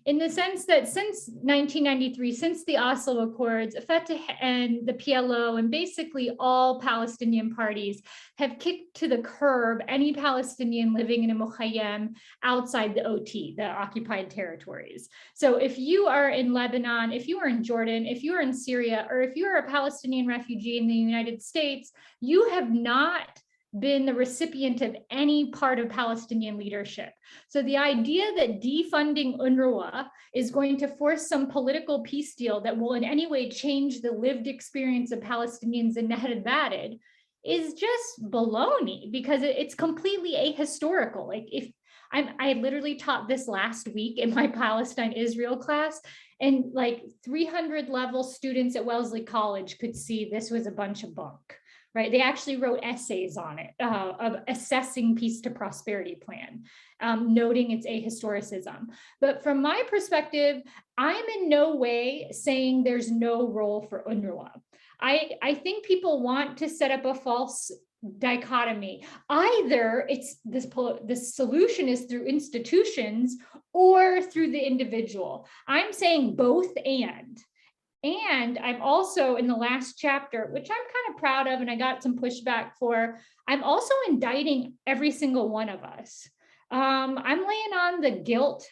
in the sense that since 1993, since the Oslo Accords, Fatah and the PLO and basically all Palestinian parties have kicked to the curb any Palestinian living in a mukhayyam outside the OT, the occupied territories. So if you are in Lebanon, if you are in Jordan, if you are in Syria, or if you are a Palestinian refugee in the United States, you have not been the recipient of any part of Palestinian leadership. So the idea that defunding UNRWA is going to force some political peace deal that will in any way change the lived experience of Palestinians in Nahd al-Bared is just baloney, because it's completely ahistorical. I literally taught this last week in my Palestine-Israel class, and 300 level students at Wellesley College could see this was a bunch of bunk. Right? They actually wrote essays on it, of assessing Peace to Prosperity plan, noting its ahistoricism. But from my perspective, I'm in no way saying there's no role for UNRWA. I think people want to set up a false dichotomy. Either it's this solution is through institutions or through the individual. I'm saying both and. And I'm also, in the last chapter, which I'm kind of proud of, and I got some pushback for, I'm also indicting every single one of us. I'm laying on the guilt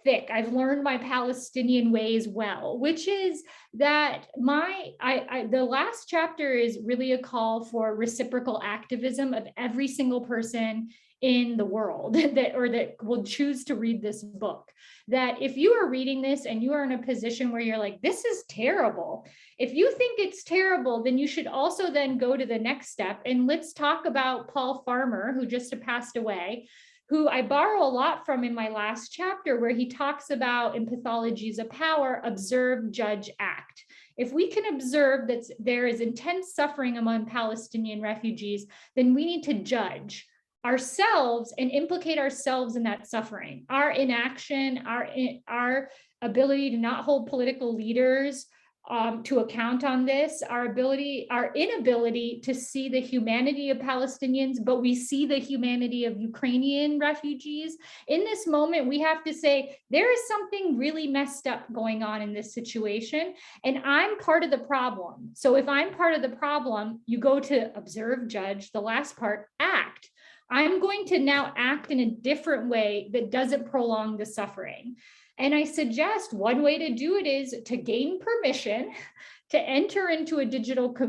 thick. I've learned my Palestinian ways well, which is that the last chapter is really a call for reciprocal activism of every single person in the world that will choose to read this book. That if you are reading this and you are in a position where you're like, this is terrible, if you think it's terrible, then you should also then go to the next step. And let's talk about Paul Farmer, who just passed away, who I borrow a lot from in my last chapter, where he talks about, in Pathologies of Power, observe, judge, act. If we can observe that there is intense suffering among Palestinian refugees, then we need to judge ourselves and implicate ourselves in that suffering. Our inaction, our ability to not hold political leaders to account on this, our inability to see the humanity of Palestinians, but we see the humanity of Ukrainian refugees. In this moment, we have to say, there is something really messed up going on in this situation, and I'm part of the problem. So if I'm part of the problem, you go to observe, judge, the last part, act. I'm going to now act in a different way that doesn't prolong the suffering. And I suggest one way to do it is to gain permission to enter into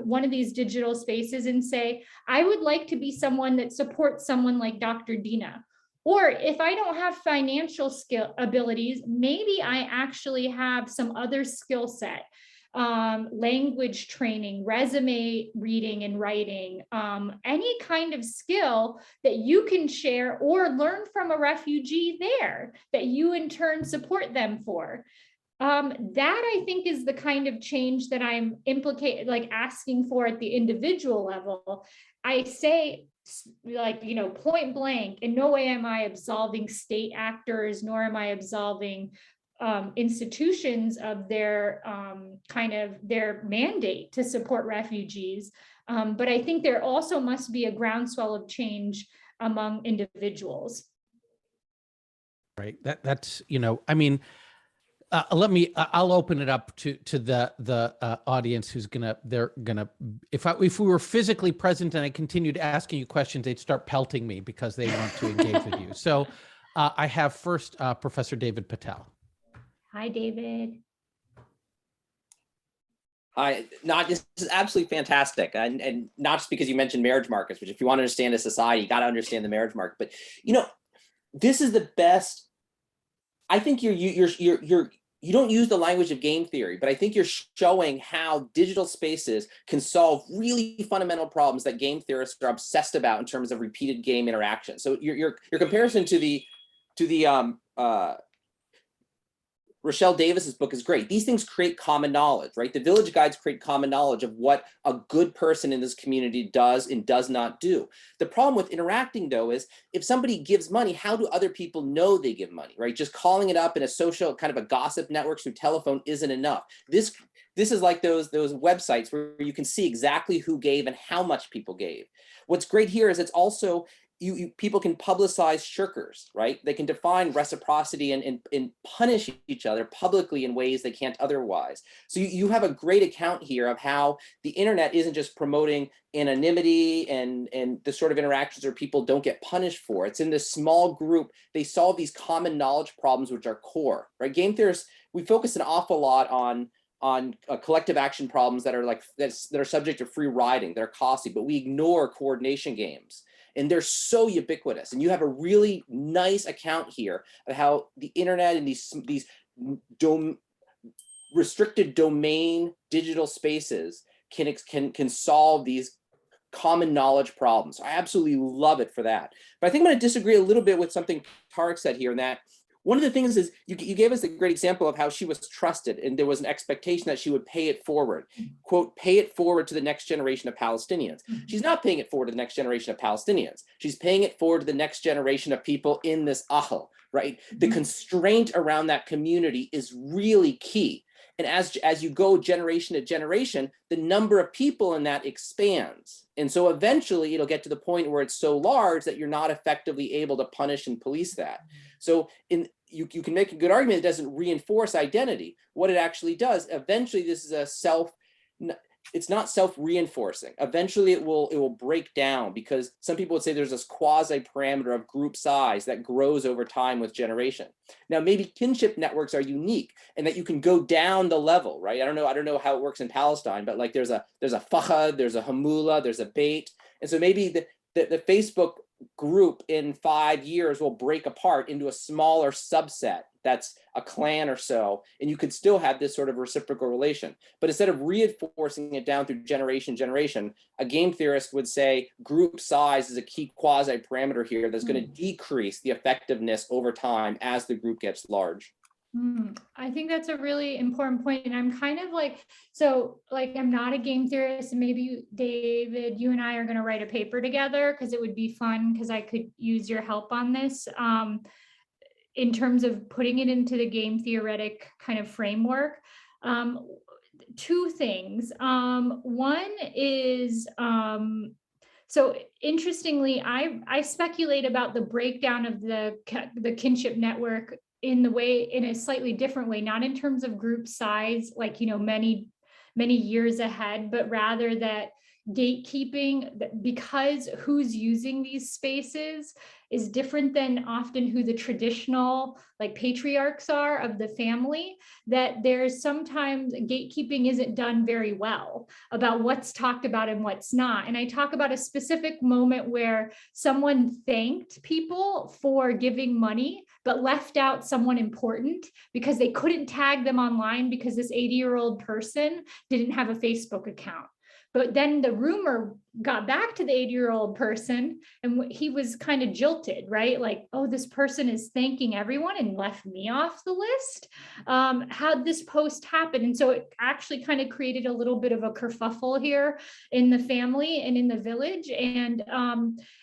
one of these digital spaces and say, I would like to be someone that supports someone like Dr. Dina. Or if I don't have financial abilities, maybe I actually have some other skill set, language training, resume reading and writing, any kind of skill that you can share or learn from a refugee there that you in turn support them for. That I think is the kind of change that I'm asking for at the individual level. I say, like, point blank, in no way am I absolving state actors, nor am I absolving institutions of their their mandate to support refugees. But I think there also must be a groundswell of change among individuals. Right. That's, I mean, I'll open it up to the audience who's if we were physically present and I continued asking you questions, they'd start pelting me because they want to engage with you. So I have first Professor David Patel. Hi, David. Hi, this is absolutely fantastic. And not just because you mentioned marriage markets, which if you want to understand a society, you got to understand the marriage market. But, this is the best. I think you don't use the language of game theory, but I think you're showing how digital spaces can solve really fundamental problems that game theorists are obsessed about in terms of repeated game interaction. So your comparison to the Rochelle Davis's book is great. These things create common knowledge, right? The village guides create common knowledge of what a good person in this community does and does not do. The problem with interacting, though, is if somebody gives money, how do other people know they give money, right? Just calling it up in a social kind of a gossip network through telephone isn't enough. This is like those websites where you can see exactly who gave and how much people gave. What's great here is it's also people can publicize shirkers, right? They can define reciprocity and punish each other publicly in ways they can't otherwise. So you have a great account here of how the internet isn't just promoting anonymity and the sort of interactions where people don't get punished for. It's in this small group. They solve these common knowledge problems, which are core, right? Game theorists, we focus an awful lot on collective action problems that are subject to free riding, that are costly, but we ignore coordination games. And they're so ubiquitous. And you have a really nice account here of how the internet and these restricted domain digital spaces can solve these common knowledge problems. I absolutely love it for that. But I think I'm going to disagree a little bit with something Tarek said here, in that one of the things is you gave us a great example of how she was trusted and there was an expectation that she would pay it forward, quote, pay it forward to the next generation of Palestinians. She's not paying it forward to the next generation of Palestinians. She's paying it forward to the next generation of people in this Ahl, right? The constraint around that community is really key. And as you go generation to generation, the number of people in that expands. And so eventually it'll get to the point where it's so large that you're not effectively able to punish and police that. So you can make a good argument it doesn't reinforce identity. What it actually does, eventually this is it's not self-reinforcing. Eventually it will break down, because some people would say there's this quasi-parameter of group size that grows over time with generation. Now, maybe kinship networks are unique and that you can go down the level, right? I don't know how it works in Palestine, but like there's a Fahad, there's a Hamula, there's a Beit. And so maybe the Facebook group in 5 years will break apart into a smaller subset that's a clan or so, and you could still have this sort of reciprocal relation. But instead of reinforcing it down through generation, a game theorist would say group size is a key quasi-parameter here that's going to decrease the effectiveness over time as the group gets large. I think that's a really important point. And I'm kind of I'm not a game theorist, and maybe David, you and I are going to write a paper together, because it would be fun, because I could use your help on this in terms of putting it into the game theoretic kind of framework. two things. One is, so interestingly, I speculate about the breakdown of the kinship network in a slightly different way, not in terms of group size, like, many years ahead, but rather that gatekeeping, because who's using these spaces is different than often who the traditional like patriarchs are of the family, that there's sometimes gatekeeping isn't done very well about what's talked about and what's not. And I talk about a specific moment where someone thanked people for giving money, but left out someone important because they couldn't tag them online because this 80-year-old person didn't have a Facebook account. But then the rumor got back to the 80-year-old person and he was kind of jilted, right? Like, oh, this person is thanking everyone and left me off the list. How'd this post happen? And so it actually kind of created a little bit of a kerfuffle here in the family and in the village. And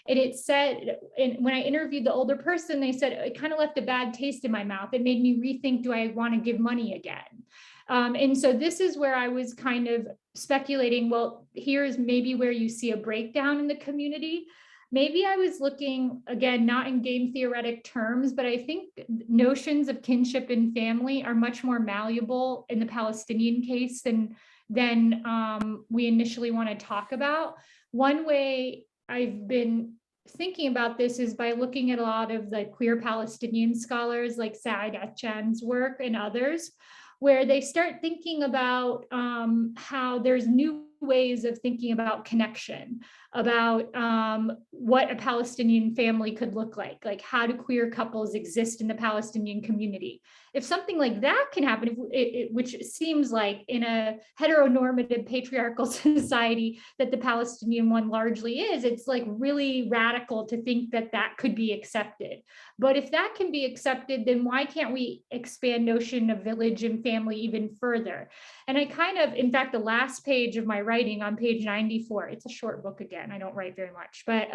it said, and when I interviewed the older person, they said it kind of left a bad taste in my mouth. It made me rethink, do I want to give money again? And so this is where I was kind of speculating, well, here's maybe where you see a breakdown in the community. Maybe I was looking, again, not in game theoretic terms, but I think notions of kinship and family are much more malleable in the Palestinian case than we initially want to talk about. One way I've been thinking about this is by looking at a lot of the queer Palestinian scholars like Saad Etchan's work and others, where they start thinking about how there's new ways of thinking about connection, about what a Palestinian family could look like how do queer couples exist in the Palestinian community. If something like that can happen, which seems like in a heteronormative patriarchal society that the Palestinian one largely is, it's like really radical to think that that could be accepted. But if that can be accepted, then why can't we expand notion of village and family even further? And I kind of, in fact, the last page of my writing on page 94, it's a short book again, I don't write very much, but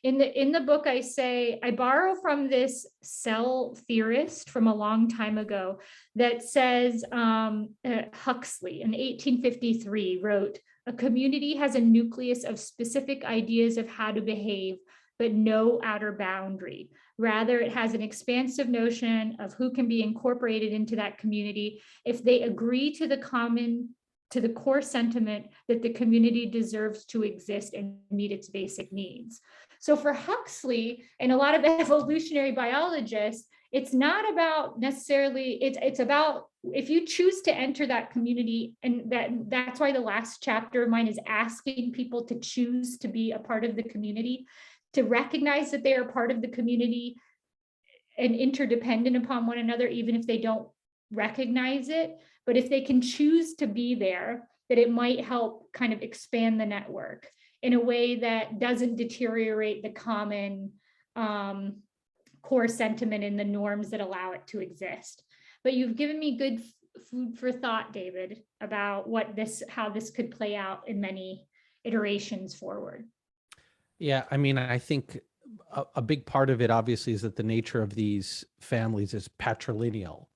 in the book I say, I borrow from this cell theorist from a long time ago that says, Huxley in 1853 wrote, "A community has a nucleus of specific ideas of how to behave, but no outer boundary. Rather, it has an expansive notion of who can be incorporated into that community if they agree to the core sentiment that the community deserves to exist and meet its basic needs." So for Huxley and a lot of evolutionary biologists, it's not about necessarily, it's about if you choose to enter that community, and that's why the last chapter of mine is asking people to choose to be a part of the community, to recognize that they are part of the community and interdependent upon one another, even if they don't recognize it. But if they can choose to be there, that it might help kind of expand the network in a way that doesn't deteriorate the common core sentiment and the norms that allow it to exist. But you've given me good food for thought, David, about how this could play out in many iterations forward. Yeah, I mean, I think a big part of it obviously is that the nature of these families is patrilineal.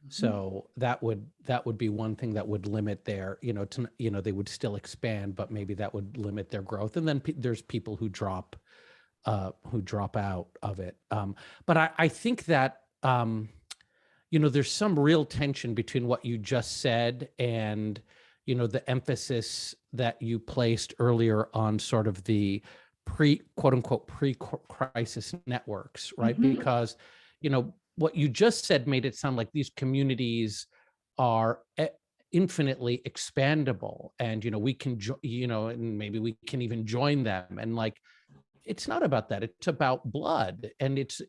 So that would be one thing that would limit their, they would still expand, but maybe that would limit their growth. And then there's people who drop out of it. But I think that, there's some real tension between what you just said and, the emphasis that you placed earlier on sort of the quote unquote pre-crisis networks, right? Because, what you just said made it sound like these communities are infinitely expandable, and we can and maybe we can even join them, and like it's not about that. It's about blood, and it's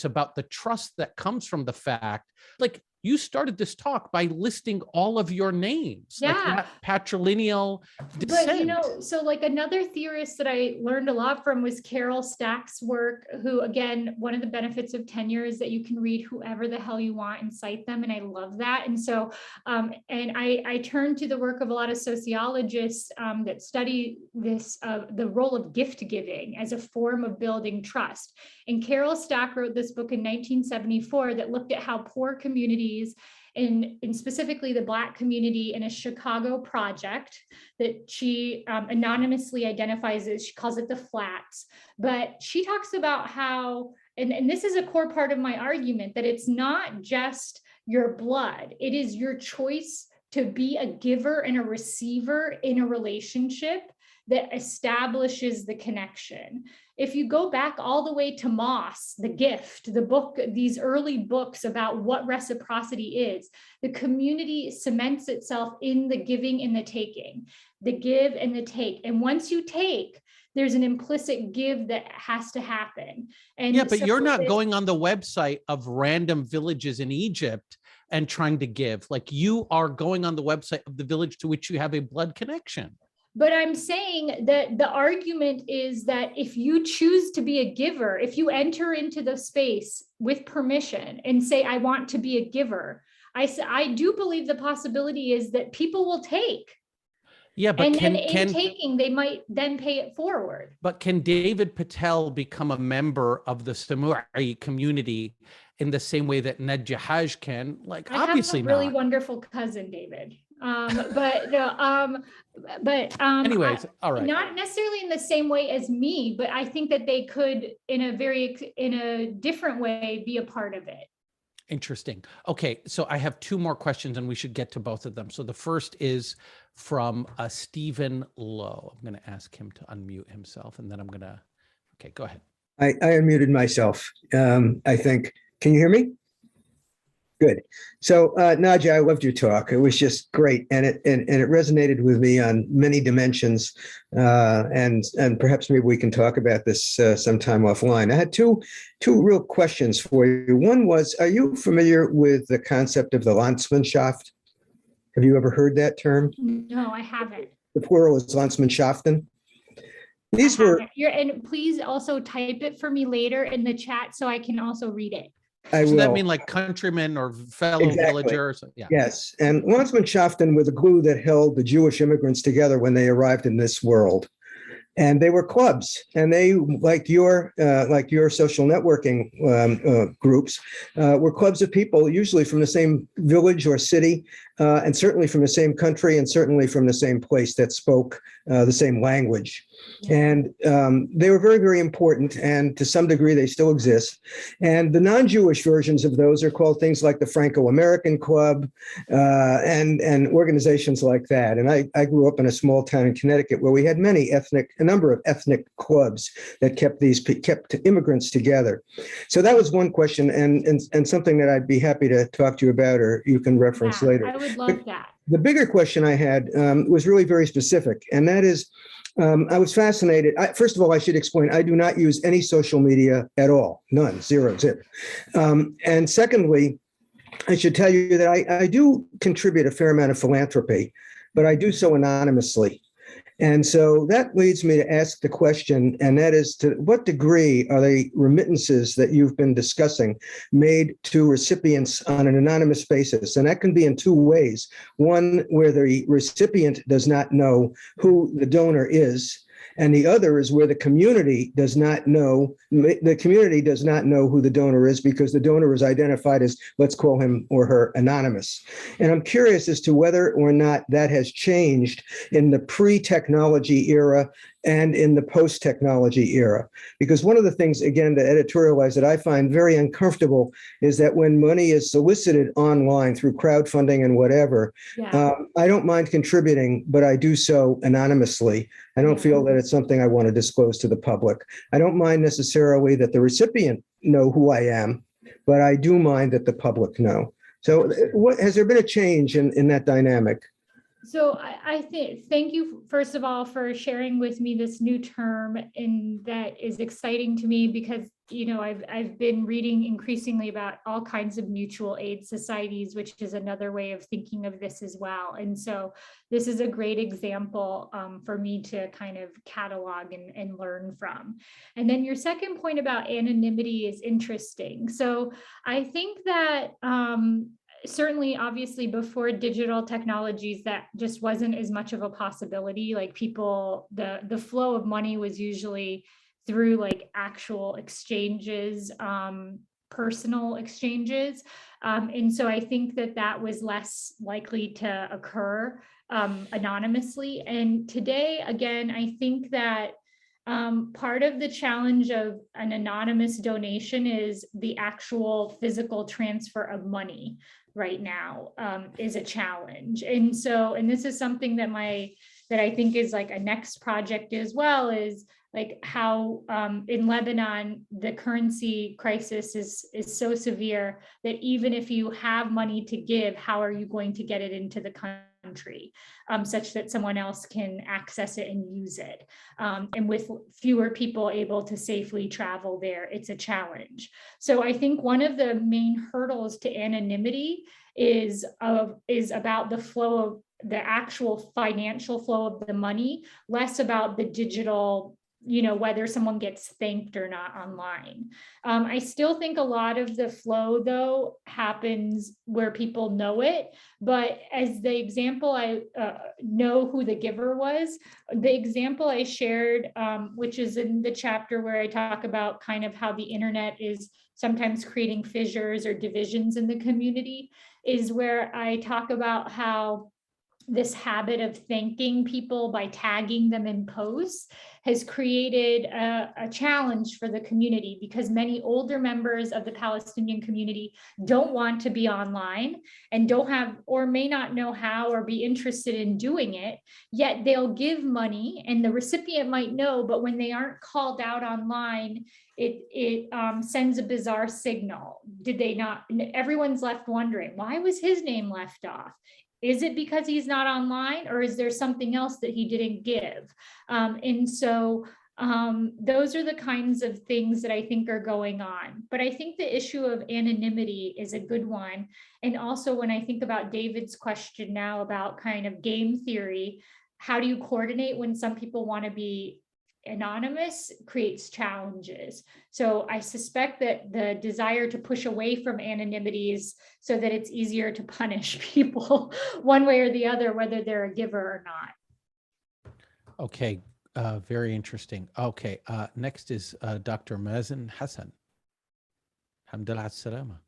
about the trust that comes from the fact, like you started this talk by listing all of your names, like that patrilineal descent. But so like another theorist that I learned a lot from was Carol Stack's work, who, again, one of the benefits of tenure is that you can read whoever the hell you want and cite them, and I love that. And so and I turned to the work of a lot of sociologists that study this, the role of gift giving as a form of building trust. And Carol Stack wrote this book in 1974 that looked at how poor communities in specifically the Black community in a Chicago project that she anonymously identifies as, she calls it the Flats. But she talks about how, and this is a core part of my argument, that it's not just your blood, it is your choice to be a giver and a receiver in a relationship that establishes the connection. If you go back all the way to Moss, The Gift, the book, these early books about what reciprocity is, the community cements itself in the giving and the taking, the give and the take. And once you take, there's an implicit give that has to happen. And yeah, but so you're not going on the website of random villages in Egypt and trying to give. Like, you are going on the website of the village to which you have a blood connection. But I'm saying that the argument is that if you choose to be a giver, if you enter into the space with permission and say, I want to be a giver, I do believe the possibility is that people will take. Yeah, but And then in taking, they might then pay it forward. But can David Patel become a member of the Samui community in the same way that Nadia Haj can? Like, obviously have a really not. wonderful cousin, David. Anyways, all right. Not necessarily in the same way as me, but I think that they could, in a different way, be a part of it. Interesting. Okay, so I have two more questions and we should get to both of them. So the first is from Stephen Lowe. I'm going to ask him to unmute himself and then I'm going to, okay, go ahead. I unmuted myself. I think, can you hear me? Good. So Nadia, I loved your talk. It was just great. And it resonated with me on many dimensions. And perhaps maybe we can talk about this sometime offline. I had two real questions for you. One was, are you familiar with the concept of the Landsmannschaft? Have you ever heard that term? No, I haven't. The plural is Landsmannschaften. These were, and please also type it for me later in the chat so I can also read it. Does that mean like countrymen or fellow villagers? Yeah. Yes. And Landsmannschaften were the glue that held the Jewish immigrants together when they arrived in this world. And they were clubs, and they, like your social networking groups, were clubs of people, usually from the same village or city, and certainly from the same country, and certainly from the same place that spoke the same language. And they were very, very important, and to some degree they still exist. And the non-Jewish versions of those are called things like the Franco-American Club and organizations like that. And I grew up in a small town in Connecticut where we had a number of ethnic clubs that kept immigrants together. So that was one question, and something that I'd be happy to talk to you about, or you can reference later. I would love that. The bigger question I had was really very specific, and that is, I was fascinated. First of all, I should explain, I do not use any social media at all. None, zero, zip. And secondly, I should tell you that I do contribute a fair amount of philanthropy, but I do so anonymously. And so that leads me to ask the question, and that is, to what degree are the remittances that you've been discussing made to recipients on an anonymous basis? And that can be in two ways. One, where the recipient does not know who the donor is, and the other is where the community does not know who the donor is, because the donor is identified as, let's call him or her, anonymous. And I'm curious as to whether or not that has changed in the pre-technology era and in the post-technology era. Because one of the things, again, to editorialize, that I find very uncomfortable is that when money is solicited online through crowdfunding and whatever, I don't mind contributing, but I do so anonymously. I don't feel that it's something I want to disclose to the public. I don't mind necessarily that the recipient know who I am, but I do mind that the public know. So has there been a change in that dynamic? So I think, thank you, first of all, for sharing with me this new term, and that is exciting to me because, you know, I've been reading increasingly about all kinds of mutual aid societies, which is another way of thinking of this as well. And so this is a great example for me to kind of catalog and learn from. And then your second point about anonymity is interesting. So I think that certainly, obviously, before digital technologies, that just wasn't as much of a possibility. Like people, the flow of money was usually through like actual exchanges personal exchanges. And so I think that that was less likely to occur anonymously. And today, again, I think that part of the challenge of an anonymous donation is the actual physical transfer of money right now is a challenge. And so, and this is something that I think is like a next project as well, is like how in Lebanon, the currency crisis is so severe that even if you have money to give, how are you going to get it into the country such that someone else can access it and use it? And with fewer people able to safely travel there, it's a challenge. So I think one of the main hurdles to anonymity is about the flow of the actual financial flow of the money, less about the digital, whether someone gets thanked or not online. I still think a lot of the flow, though, happens where people know it. But as the example, I know who the giver was. The example I shared, which is in the chapter where I talk about kind of how the internet is sometimes creating fissures or divisions in the community, is where I talk about how this habit of thanking people by tagging them in posts has created a challenge for the community, because many older members of the Palestinian community don't want to be online and don't have, or may not know how, or be interested in doing it, yet they'll give money and the recipient might know, but when they aren't called out online, it sends a bizarre signal. Did they not? Everyone's left wondering, why was his name left off? Is it because he's not online, or is there something else that he didn't give? And so those are the kinds of things that I think are going on. But I think the issue of anonymity is a good one. And also when I think about David's question now about kind of game theory, how do you coordinate when some people want to be anonymous creates challenges. So I suspect that the desire to push away from anonymity is so that it's easier to punish people one way or the other, whether they're a giver or not. Okay, very interesting. Okay, next is Dr. Mazen Hassan. Alhamdulillah salama.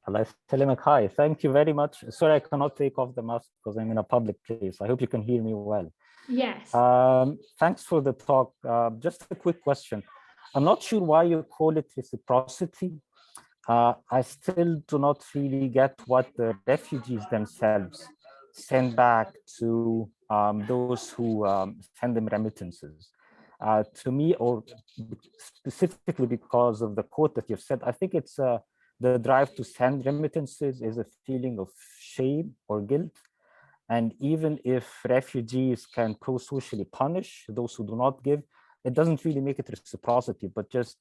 Allah Salamak, hi, thank you very much. Sorry, I cannot take off the mask because I'm in a public place. I hope you can hear me well. Yes. Thanks for the talk. Just a quick question. I'm not sure why you call it reciprocity. I still do not really get what the refugees themselves send back to those who send them remittances. To me, or specifically because of the quote that you've said, I think it's the drive to send remittances is a feeling of shame or guilt. And even if refugees can pro-socially punish those who do not give, it doesn't really make it reciprocity, but just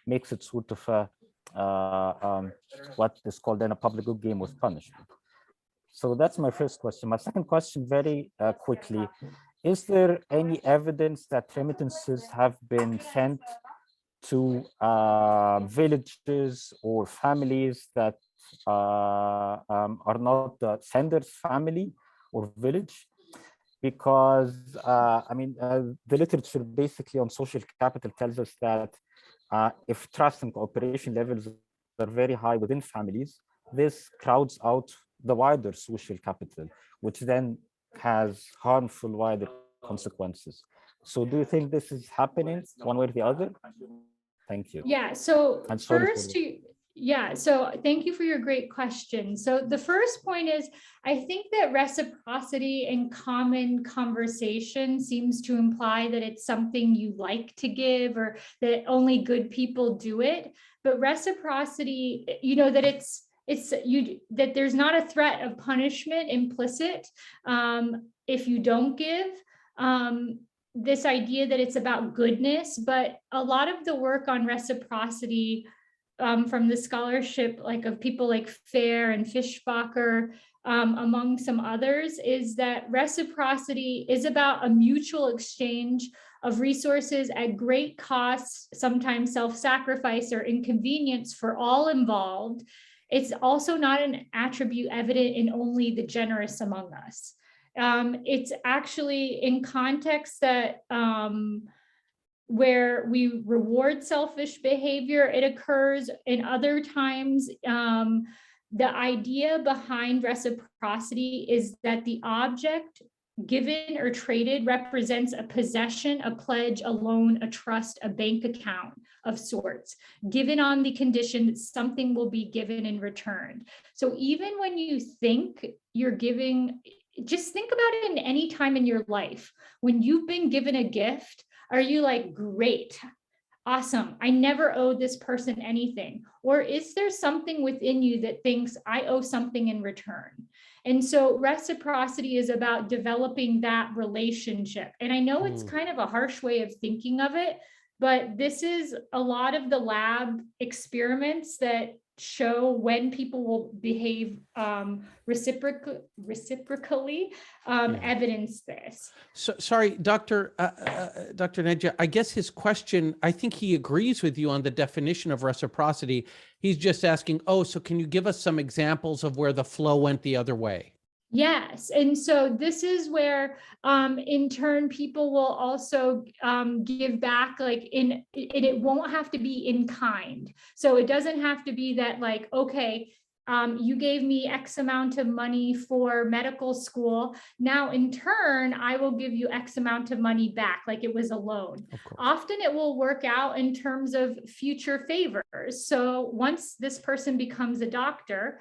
makes it sort of what is called then a public good game with punishment. So that's my first question. My second question, very quickly, is there any evidence that remittances have been sent to villages or families that are not the sender's family or village? Because I mean, the literature basically on social capital tells us that if trust and cooperation levels are very high within families, this crowds out the wider social capital, which then has harmful wider consequences. So do you think this is happening one way or the other? Thank you. Yeah, so first, so thank you for your great question. So the first point is, I think that reciprocity in common conversation seems to imply that it's something you like to give, or that only good people do it. But reciprocity, that there's not a threat of punishment implicit if you don't give. This idea that it's about goodness, but a lot of the work on reciprocity from the scholarship, like of people like Fair and Fischbacher, among some others, is that reciprocity is about a mutual exchange of resources at great cost, sometimes self-sacrifice or inconvenience for all involved. It's also not an attribute evident in only the generous among us. It's actually in context that where we reward selfish behavior, it occurs. In other times, the idea behind reciprocity is that the object given or traded represents a possession, a pledge, a loan, a trust, a bank account of sorts, given on the condition that something will be given in return. So even when you think you're giving, just think about it in any time in your life. When you've been given a gift, are you like, great, awesome, I never owe this person anything? Or is there something within you that thinks I owe something in return? And so reciprocity is about developing that relationship. And I know it's kind of a harsh way of thinking of it, but this is a lot of the lab experiments that show when people will behave reciprocally evidence this. So sorry, Dr. Nedja, I guess his question, I think he agrees with you on the definition of reciprocity. He's just asking, oh, so can you give us some examples of where the flow went the other way? Yes. And so this is where, in turn, people will also give back, like it won't have to be in kind. So it doesn't have to be that like, okay, you gave me X amount of money for medical school. Now, in turn, I will give you X amount of money back, like it was a loan. Often it will work out in terms of future favors. So once this person becomes a doctor,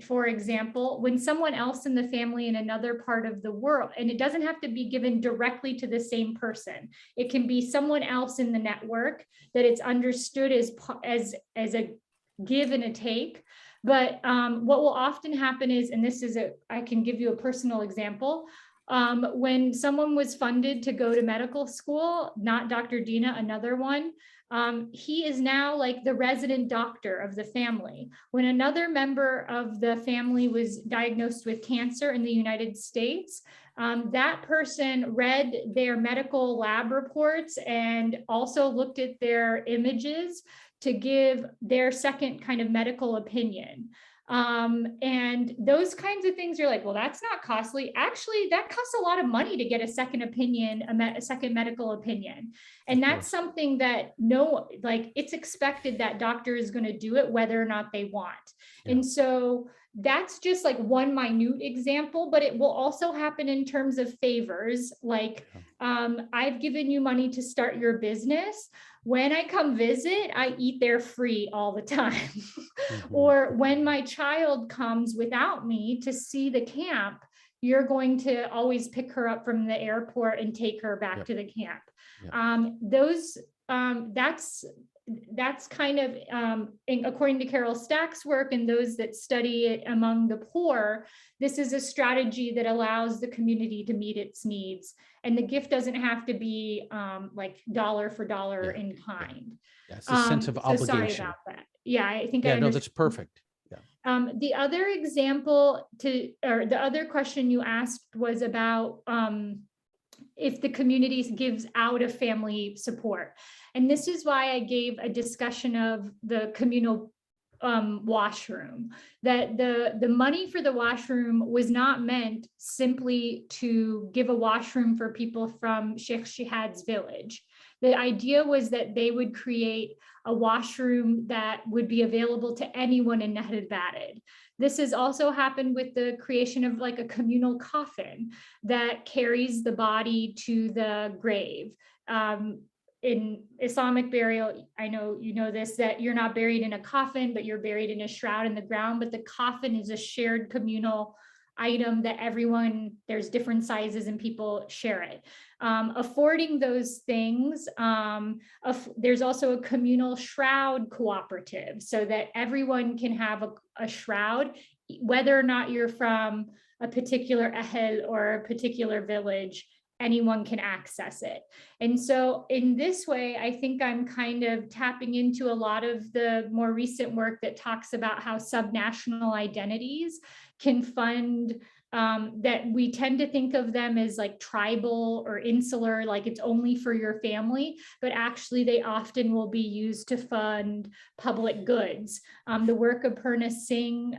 for example, when someone else in the family in another part of the world, and it doesn't have to be given directly to the same person, it can be someone else in the network that it's understood as a give and a take. But what will often happen is, and this is I can give you a personal example. When someone was funded to go to medical school, not Dr. Dina, another one, he is now like the resident doctor of the family. When another member of the family was diagnosed with cancer in the United States, that person read their medical lab reports and also looked at their images to give their second kind of medical opinion. And those kinds of things, you're like, well, that's not costly. Actually, that costs a lot of money to get a second opinion, a second medical opinion. And that's something that it's expected that doctor is going to do it whether or not they want. Yeah. And so that's just like one minute example, but it will also happen in terms of favors. Like, I've given you money to start your business. When I come visit, I eat there free all the time. Or when my child comes without me to see the camp, you're going to always pick her up from the airport and take her back to the camp. That's kind of, according to Carol Stack's work and those that study it among the poor, this is a strategy that allows the community to meet its needs. And the gift doesn't have to be like dollar for dollar in kind. It's a sense of obligation. Sorry about that. Yeah, I think no, that's perfect. Yeah. The other example the other question you asked was about if the community gives out of family support. And this is why I gave a discussion of the communal washroom, that the money for the washroom was not meant simply to give a washroom for people from Sheikh Shihad's village. The idea was that they would create a washroom that would be available to anyone in Nahdad Baded. This has also happened with the creation of like a communal coffin that carries the body to the grave. In Islamic burial, I know you know this, that you're not buried in a coffin, but you're buried in a shroud in the ground. But the coffin is a shared communal item that there's different sizes and people share it. Affording those things, there's also a communal shroud cooperative so that everyone can have a shroud, whether or not you're from a particular ehel or a particular village. Anyone can access it. And so in this way, I think I'm kind of tapping into a lot of the more recent work that talks about how subnational identities can fund, that we tend to think of them as like tribal or insular, like it's only for your family, but actually they often will be used to fund public goods. The work of Purna Singh,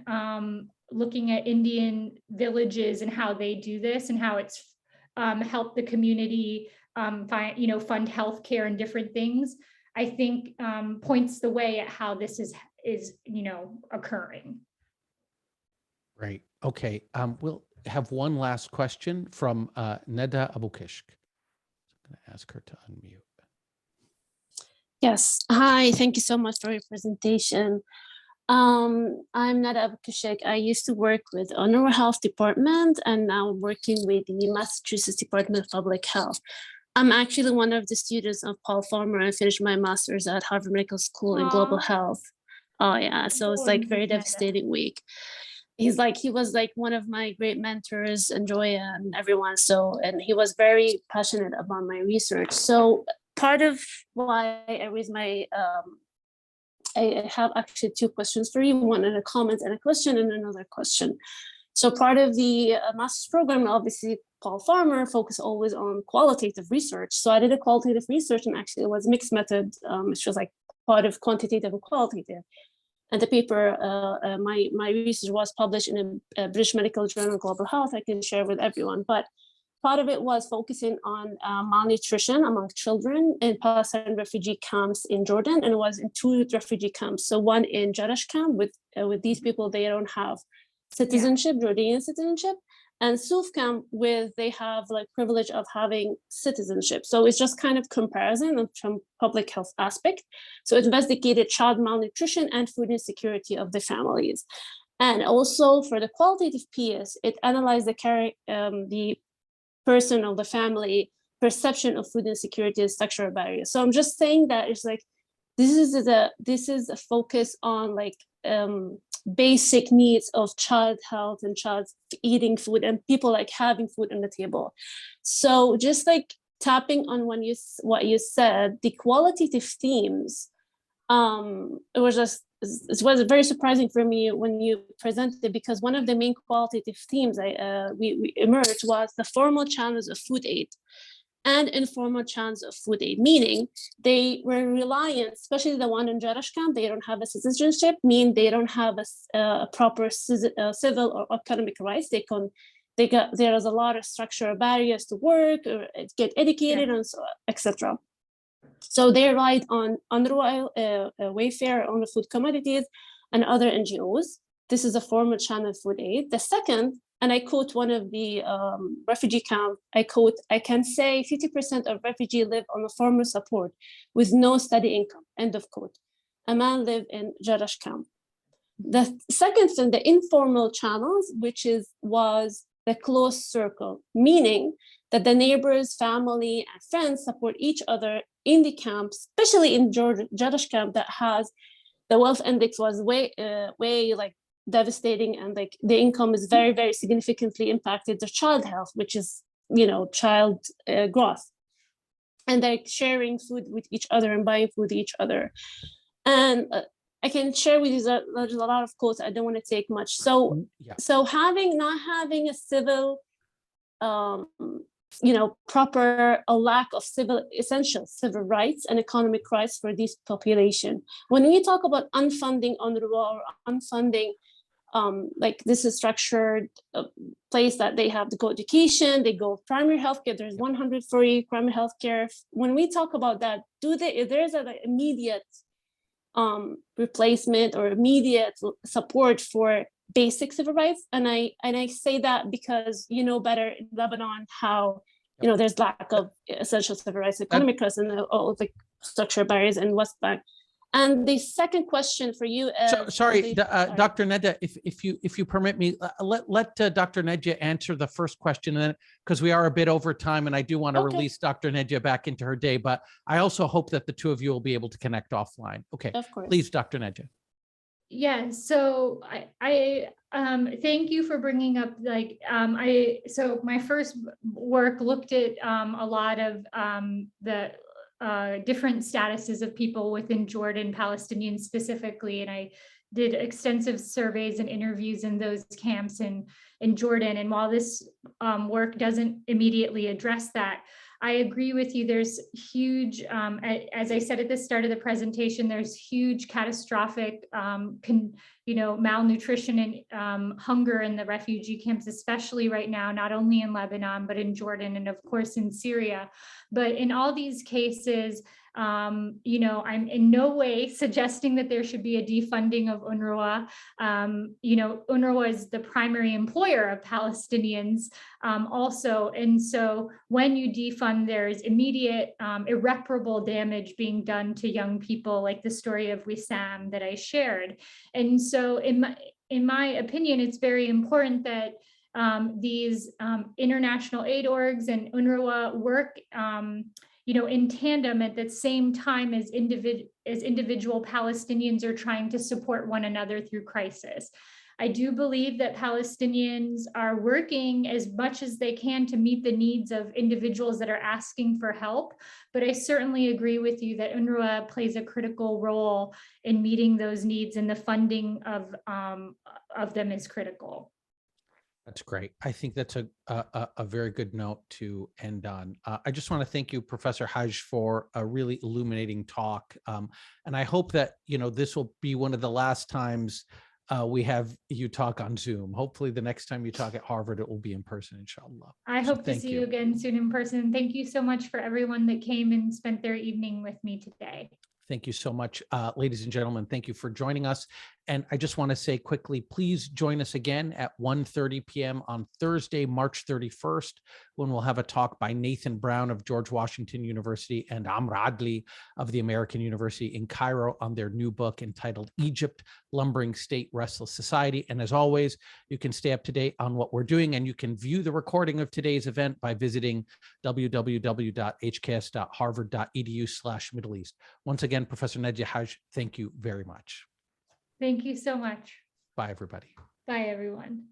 looking at Indian villages and how they do this and how it's help the community fund healthcare and different things, I think points the way at how this is occurring. Great. Okay. We'll have one last question from Neda Abukishk. I'm going to ask her to unmute. Yes. Hi. Thank you so much for your presentation. I'm Nada Abukishek. I used to work with UNRWA Health Department, and now I'm working with the Massachusetts Department of Public Health. I'm actually one of the students of Paul Farmer. I finished my master's at Harvard Medical School in global health. Oh yeah, so it's like very devastating week. He was like one of my great mentors, and Joya and everyone. And he was very passionate about my research. So part of why I raised my I have actually two questions for you, one in a comment and a question and another question. So part of the master's program, obviously Paul Farmer focused always on qualitative research. So I did a qualitative research, and actually it was mixed method, which was like part of quantitative and qualitative. And the paper, my research was published in a British Medical Journal Global Health. I can share with everyone, but part of it was focusing on malnutrition among children in Palestinian refugee camps in Jordan, and it was in 2 refugee camps. So one in Jarash camp with these people, they don't have citizenship, Jordanian citizenship, and Suf camp with they have like privilege of having citizenship. So it's just kind of comparison from public health aspect. So it investigated child malnutrition and food insecurity of the families. And also for the qualitative piece, it analyzed the person of the family perception of food insecurity and structural barriers. So I'm just saying that it's like this is a focus on like basic needs of child health and child eating food and people like having food on the table. So just like tapping on what you said, the qualitative themes, it was very surprising for me when you presented, because one of the main qualitative themes we emerged was the formal channels of food aid and informal channels of food aid, meaning they were reliant, especially the one in Jarash camp, they don't have a citizenship, mean they don't have a proper civil or economic rights. There is a lot of structural barriers to work or get educated and so, etc. So they rely on UNRWA, Wayfair, on the food commodities, and other NGOs. This is a formal channel of food aid. The second, and I quote one of the refugee camp, I quote, "I can say 50% of refugees live on a formal support with no steady income," end of quote. A man lived in Jarash camp. The second thing, the informal channels, was the close circle, meaning that the neighbors, family, and friends support each other in the camp, especially in Jarash camp that has the wealth index was way like devastating, and like the income is very, very significantly impacted the child health, which is, child growth. And they're sharing food with each other and buying food with each other. And I can share with you that there's a lot of quotes. I don't want to take much. So not having a civil, proper, a lack of essential civil rights and economic rights for this population. When we talk about unfunding UNRWA or unfunding, like this is structured place that they have to go education, they go primary healthcare, there's 100 free primary healthcare. When we talk about that, there's an immediate replacement or immediate support for basic civil rights? And I say that because better in Lebanon how there's lack of essential civil rights, economic rights, and all the structural barriers in West Bank. And the second question for you is, sorry, Dr. Neda, if you permit me, let Dr. Nedja answer the first question, and then because we are a bit over time, and I do want to release Dr. Nedja back into her day, but I also hope that the two of you will be able to connect offline. Okay, of course. Please, Dr. Nedja. Yeah, so I thank you for bringing up so my first work looked at a lot of the different statuses of people within Jordan, Palestinians specifically, and I did extensive surveys and interviews in those camps in Jordan. And while this work doesn't immediately address that, I agree with you. There's huge, as I said at the start of the presentation, there's huge catastrophic malnutrition and hunger in the refugee camps, especially right now, not only in Lebanon, but in Jordan and of course in Syria. But in all these cases, I'm in no way suggesting that there should be a defunding of UNRWA. UNRWA is the primary employer of Palestinians also. And so when you defund, there's immediate irreparable damage being done to young people, like the story of Wissam that I shared. And so in my opinion, it's very important that these international aid orgs and UNRWA work in tandem at the same time as individual Palestinians are trying to support one another through crisis. I do believe that Palestinians are working as much as they can to meet the needs of individuals that are asking for help, but I certainly agree with you that UNRWA plays a critical role in meeting those needs, and the funding of them is critical. That's great. I think that's a very good note to end on. I just want to thank you, Professor Hajj, for a really illuminating talk. And I hope that, this will be one of the last times we have you talk on Zoom. Hopefully the next time you talk at Harvard, it will be in person, inshallah. I hope to see you again soon in person. Thank you so much for everyone that came and spent their evening with me today. Thank you so much, ladies and gentlemen. Thank you for joining us. And I just want to say quickly, please join us again at 1:30 p.m. on Thursday, March 31st, when we'll have a talk by Nathan Brown of George Washington University and Amr Adli of the American University in Cairo on their new book entitled Egypt, Lumbering State, Restless Society. And as always, you can stay up to date on what we're doing, and you can view the recording of today's event by visiting www.hks.harvard.edu/Middle East. Once again, Professor Nadia Hajj, thank you very much. Thank you so much. Bye, everybody. Bye, everyone.